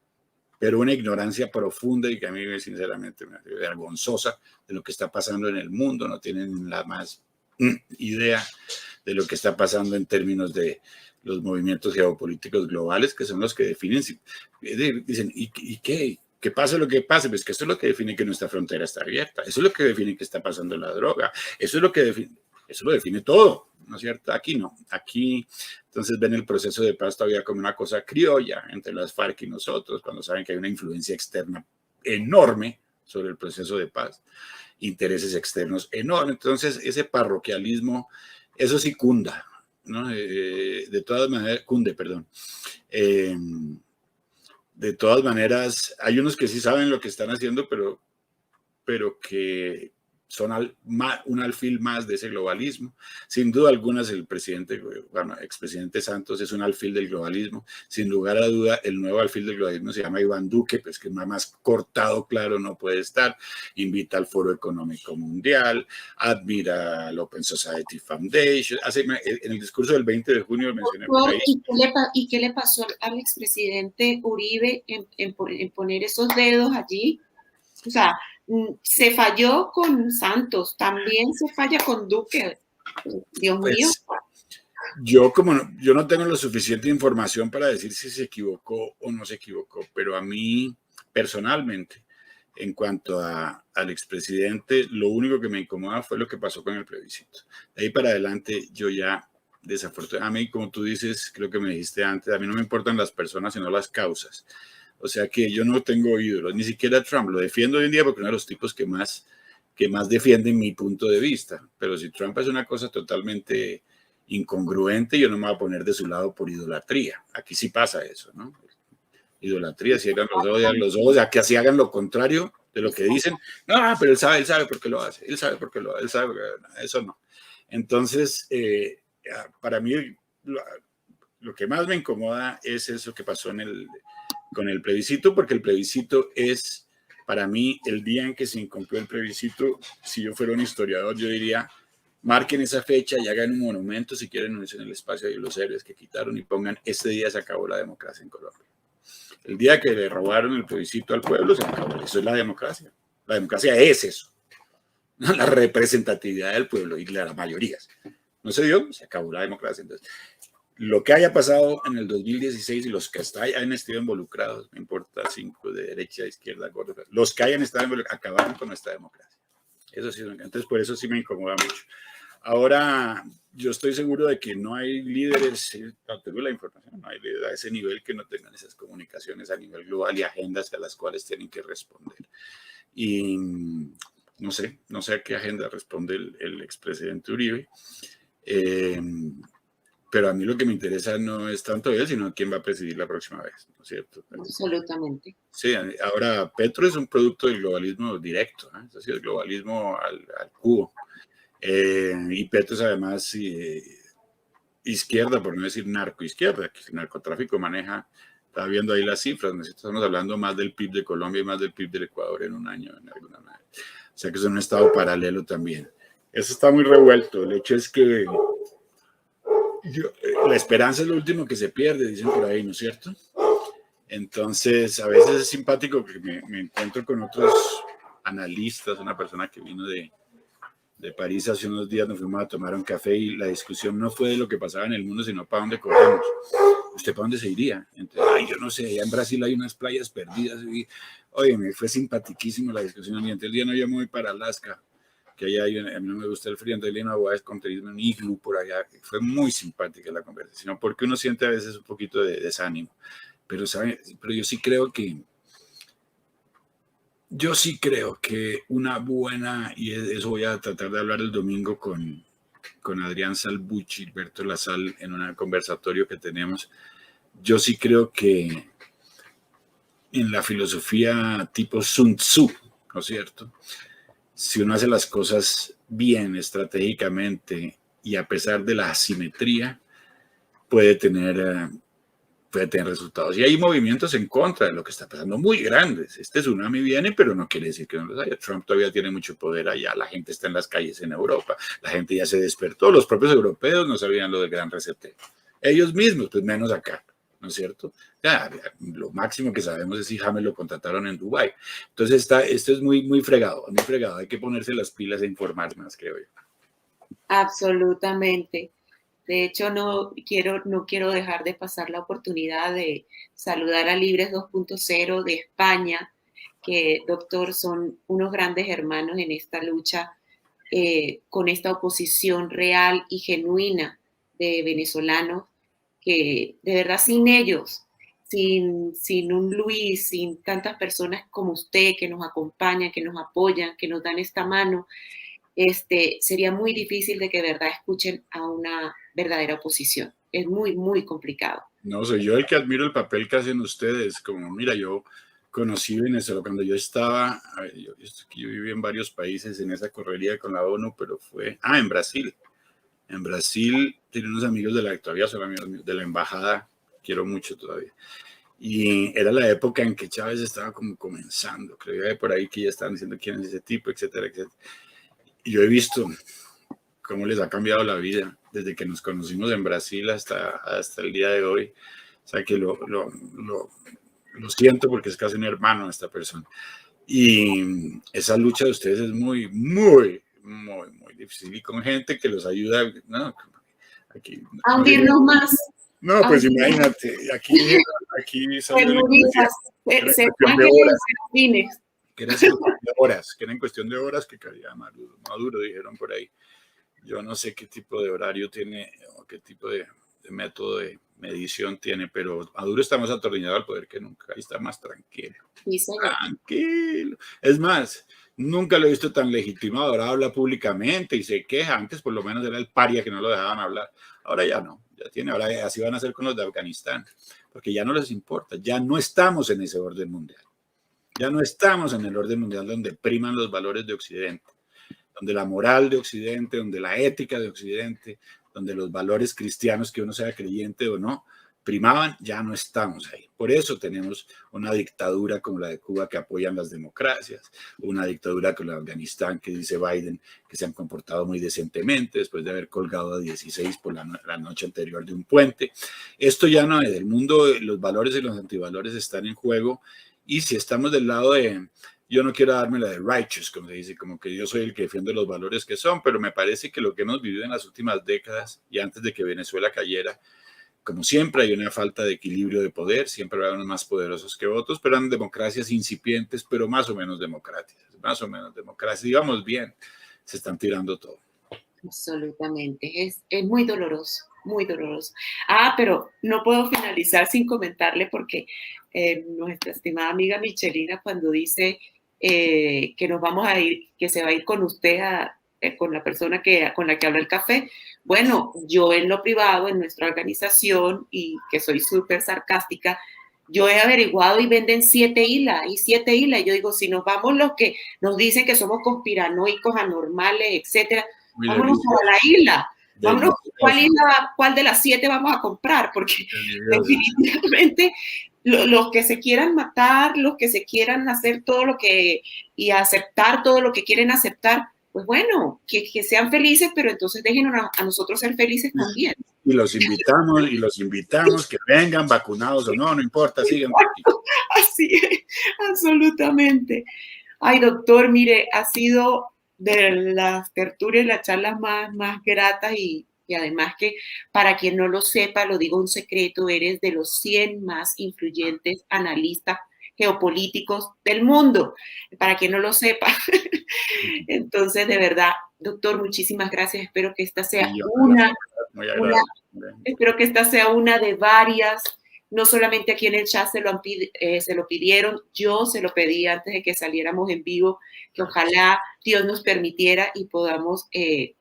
pero una ignorancia profunda y que a mí sinceramente me hace vergonzosa de lo que está pasando en el mundo. No tienen la más idea de lo que está pasando en términos de los movimientos geopolíticos globales, que son los que definen. Dicen, ¿y qué? Que pase lo que pase, pues que esto es lo que define que nuestra frontera está abierta, eso es lo que define que está pasando la droga, eso es lo que define, eso lo define todo, ¿no es cierto? Aquí no, aquí Entonces ven el proceso de paz todavía como una cosa criolla entre las FARC y nosotros, cuando saben que hay una influencia externa enorme sobre el proceso de paz, intereses externos enormes. Entonces ese parroquialismo, eso sí cunda, ¿no? De todas maneras, cunde, perdón. De todas maneras, hay unos que sí saben lo que están haciendo, pero que son un alfil más de ese globalismo. Sin duda alguna, el presidente, bueno, expresidente Santos es un alfil del globalismo. Sin lugar a duda, el nuevo alfil del globalismo se llama Iván Duque, pues que más cortado, claro, no puede estar. Invita al Foro Económico Mundial, admira al Open Society Foundation. En el discurso del 20 de junio mencioné por ahí. ¿Y qué le pasó al expresidente Uribe en poner esos dedos allí? O sea, se falló con Santos, también se falla con Duque. Dios mío. Yo no tengo la suficiente información para decir si se equivocó o no se equivocó, pero a mí personalmente, en cuanto al expresidente, lo único que me incomoda fue lo que pasó con el plebiscito. De ahí para adelante yo ya, desafortunadamente, como tú dices, creo que me dijiste antes, a mí no me importan las personas sino las causas. O sea que yo no tengo ídolos, ni siquiera Trump. Lo defiendo hoy en día porque uno de los tipos que más defienden mi punto de vista. Pero si Trump es una cosa totalmente incongruente, yo no me voy a poner de su lado por idolatría. Aquí sí pasa eso, ¿no? Idolatría, si hagan los ojos, a que así hagan lo contrario de lo que dicen. No, pero él sabe por qué lo hace. Él sabe por qué lo hace. Él sabe, eso no. Entonces, para mí, lo que más me incomoda es eso que pasó con el plebiscito, porque el plebiscito es, para mí, el día en que se incumplió el plebiscito. Si yo fuera un historiador, yo diría, marquen esa fecha y hagan un monumento, si quieren, en el espacio de los héroes que quitaron, y pongan, este día se acabó la democracia en Colombia. El día que le robaron el plebiscito al pueblo, se acabó. Eso es la democracia. La democracia es eso, ¿no? La representatividad del pueblo y de las mayorías. No se dio, se acabó la democracia. Entonces, lo que haya pasado en el 2016 y los que hayan estado involucrados, no importa, 5 de derecha, izquierda, gorda, los que hayan estado involucrados, acabaron con nuestra democracia. Eso sí, entonces por eso sí me incomoda mucho. Ahora, yo estoy seguro de que no hay líderes, tengo la información, no hay líderes a ese nivel que no tengan esas comunicaciones a nivel global y agendas a las cuales tienen que responder. Y no sé a qué agenda responde el expresidente Uribe. Pero a mí lo que me interesa no es tanto él, sino quién va a presidir la próxima vez, ¿no es cierto? Absolutamente. Sí, ahora Petro es un producto del globalismo directo, ¿eh? Es decir, el globalismo al cubo. Y Petro es además izquierda, por no decir narcoizquierda, que el narcotráfico maneja, estaba viendo ahí las cifras, estamos hablando más del PIB de Colombia y más del PIB del Ecuador en un año, en alguna manera. O sea que es un estado paralelo también. Eso está muy revuelto. El hecho es que la esperanza es lo último que se pierde, dicen por ahí, ¿no es cierto? Entonces, a veces es simpático que me encuentro con otros analistas, una persona que vino de París hace unos días, nos fuimos a tomar un café y la discusión no fue de lo que pasaba en el mundo, sino para dónde corremos. ¿Usted para dónde se iría? Entonces, yo no sé, allá en Brasil hay unas playas perdidas. Y, oye, me fue simpatiquísimo la discusión. Y entonces el día no, yo me voy para Alaska, que allá a mí no me gusta el frío, entonces le voy a esconder un iglú por allá. Fue muy simpática la conversación, porque uno siente a veces un poquito de desánimo. Pero, ¿sabe? Pero yo sí creo que una buena, y eso voy a tratar de hablar el domingo con Adrián Salbucci, Alberto Lazal, en un conversatorio que tenemos. Yo sí creo que en la filosofía tipo Sun Tzu, ¿no es cierto? Si uno hace las cosas bien, estratégicamente, y a pesar de la asimetría, puede tener resultados. Y hay movimientos en contra de lo que está pasando muy grandes. Este tsunami viene, pero no quiere decir que no los haya. Trump todavía tiene mucho poder allá. La gente está en las calles en Europa. La gente ya se despertó. Los propios europeos no sabían lo del gran reseteo. Ellos mismos, pues menos acá, ¿no es cierto? Ya, lo máximo que sabemos es si James lo contrataron en Dubái. Entonces esto es muy, muy fregado, muy fregado. Hay que ponerse las pilas e informar más, creo yo. Absolutamente. De hecho, no quiero dejar de pasar la oportunidad de saludar a Libres 2.0 de España, que, doctor, son unos grandes hermanos en esta lucha con esta oposición real y genuina de venezolanos que de verdad sin ellos, sin un Luis, sin tantas personas como usted que nos acompañan, que nos apoyan, que nos dan esta mano, sería muy difícil de que de verdad escuchen a una verdadera oposición. Es muy, muy complicado. No, soy yo el que admiro el papel que hacen ustedes. Como, mira, yo conocí Venezuela cuando yo estaba, a ver, yo viví en varios países en esa correría con la ONU, pero fue, en Brasil. En Brasil tenía unos amigos de todavía son amigos míos, de la embajada, quiero mucho todavía. Y era la época en que Chávez estaba como comenzando, creo que por ahí que ya estaban diciendo quién es ese tipo, etcétera, etcétera. Y yo he visto cómo les ha cambiado la vida desde que nos conocimos en Brasil hasta el día de hoy. O sea que lo siento porque es casi un hermano esta persona. Y esa lucha de ustedes es muy, muy, muy, muy difícil. Y con gente que los ayuda, ¿no? Aquí, a hundirnos más. No, pues imagínate, aquí salió se ángeles serafines. Que era cuestión de horas, que era en cuestión de horas que caía Maduro, dijeron por ahí. Yo no sé qué tipo de horario tiene o qué tipo de método de medición tiene, pero Maduro está más atornillado al poder que nunca, ahí está más tranquilo. Sí, tranquilo. Es más, nunca lo he visto tan legitimado, ahora habla públicamente y se queja, antes por lo menos era el paria que no lo dejaban hablar, ahora ya no, ahora así van a hacer con los de Afganistán, porque ya no les importa, ya no estamos en ese orden mundial. Ya no estamos en el orden mundial donde priman los valores de Occidente, donde la moral de Occidente, donde la ética de Occidente, donde los valores cristianos, que uno sea creyente o no, primaban, ya no estamos ahí. Por eso tenemos una dictadura como la de Cuba que apoyan las democracias, una dictadura como la de Afganistán que dice Biden que se han comportado muy decentemente después de haber colgado a 16 por la noche anterior de un puente. Esto ya no es, el mundo, los valores y los antivalores están en juego. Y si estamos del lado de, yo no quiero darme la de righteous, como se dice, como que yo soy el que defiende los valores que son, pero me parece que lo que hemos vivido en las últimas décadas y antes de que Venezuela cayera, como siempre hay una falta de equilibrio de poder, siempre hay unos más poderosos que otros, pero eran democracias incipientes, pero más o menos democráticas, digamos bien, se están tirando todo. Absolutamente, es muy doloroso, muy doloroso. Pero no puedo finalizar sin comentarle porque nuestra estimada amiga Michelina cuando dice que nos vamos a ir, que se va a ir con usted, con la persona con la que habla el café, bueno, yo en lo privado, en nuestra organización, y que soy súper sarcástica, yo he averiguado y venden 7 islas, y 7 islas, yo digo, si nos vamos los que nos dicen que somos conspiranoicos, anormales, etcétera, vámonos a la isla. Vámonos, ¿cuál de las 7 vamos a comprar? Porque definitivamente los que se quieran matar, los que se quieran hacer todo lo que y aceptar todo lo que quieren aceptar, pues bueno, que sean felices, pero entonces déjenos a nosotros ser felices también. Y los invitamos, que vengan vacunados o no importa, sigan. Así es, absolutamente. Ay, doctor, mire, ha sido de las tertulias, las charlas más gratas y además que para quien no lo sepa, lo digo un secreto, eres de los 100 más influyentes analistas geopolíticos del mundo, para quien no lo sepa. Entonces, de verdad, doctor, muchísimas gracias. Espero que esta sea espero que esta sea una de varias. No solamente aquí en el chat se lo pidieron, yo se lo pedí antes de que saliéramos en vivo, que ojalá Dios nos permitiera y podamos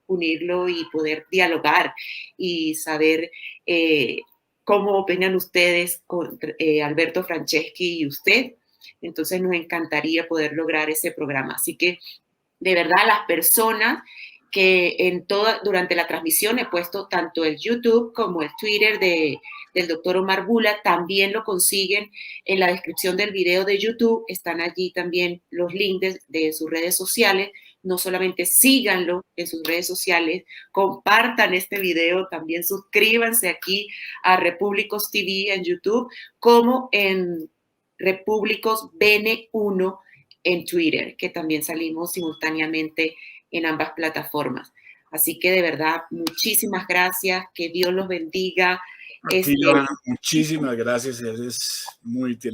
unirlo y poder dialogar y saber cómo opinan ustedes con Alberto Franceschi y usted. Entonces nos encantaría poder lograr ese programa. Así que, de verdad, las personas que durante la transmisión he puesto tanto el YouTube como el Twitter del doctor Omar Bula, también lo consiguen en la descripción del video de YouTube, están allí también los links de sus redes sociales, no solamente síganlo en sus redes sociales, compartan este video, también suscríbanse aquí a Repúblicos TV en YouTube, como en Repúblicos BN1 en Twitter, que también salimos simultáneamente en ambas plataformas. Así que de verdad, muchísimas gracias, que Dios los bendiga. Joana, muchísimas gracias, tienes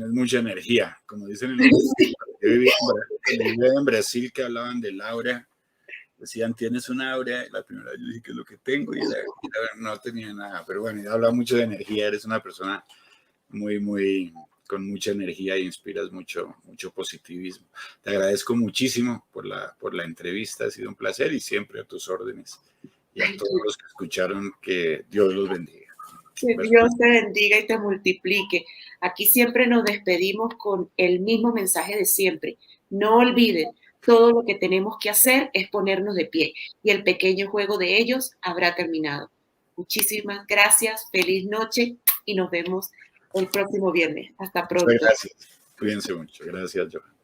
mucha energía, como dicen en yo viví en Brasil, que hablaban de Laura, decían, tienes un aura. La primera vez yo dije, ¿qué es lo que tengo? Y no tenía nada. Pero bueno, habla mucho de energía. Eres una persona con mucha energía e inspiras mucho positivismo. Te agradezco muchísimo por la entrevista. Ha sido un placer y siempre a tus órdenes. Y a todos los que escucharon, que Dios los bendiga. Que Dios te bendiga y te multiplique. Aquí siempre nos despedimos con el mismo mensaje de siempre. No olviden, todo lo que tenemos que hacer es ponernos de pie y el pequeño juego de ellos habrá terminado. Muchísimas gracias, feliz noche y nos vemos el próximo viernes. Hasta pronto. Muchas gracias. Cuídense mucho. Gracias, Johan.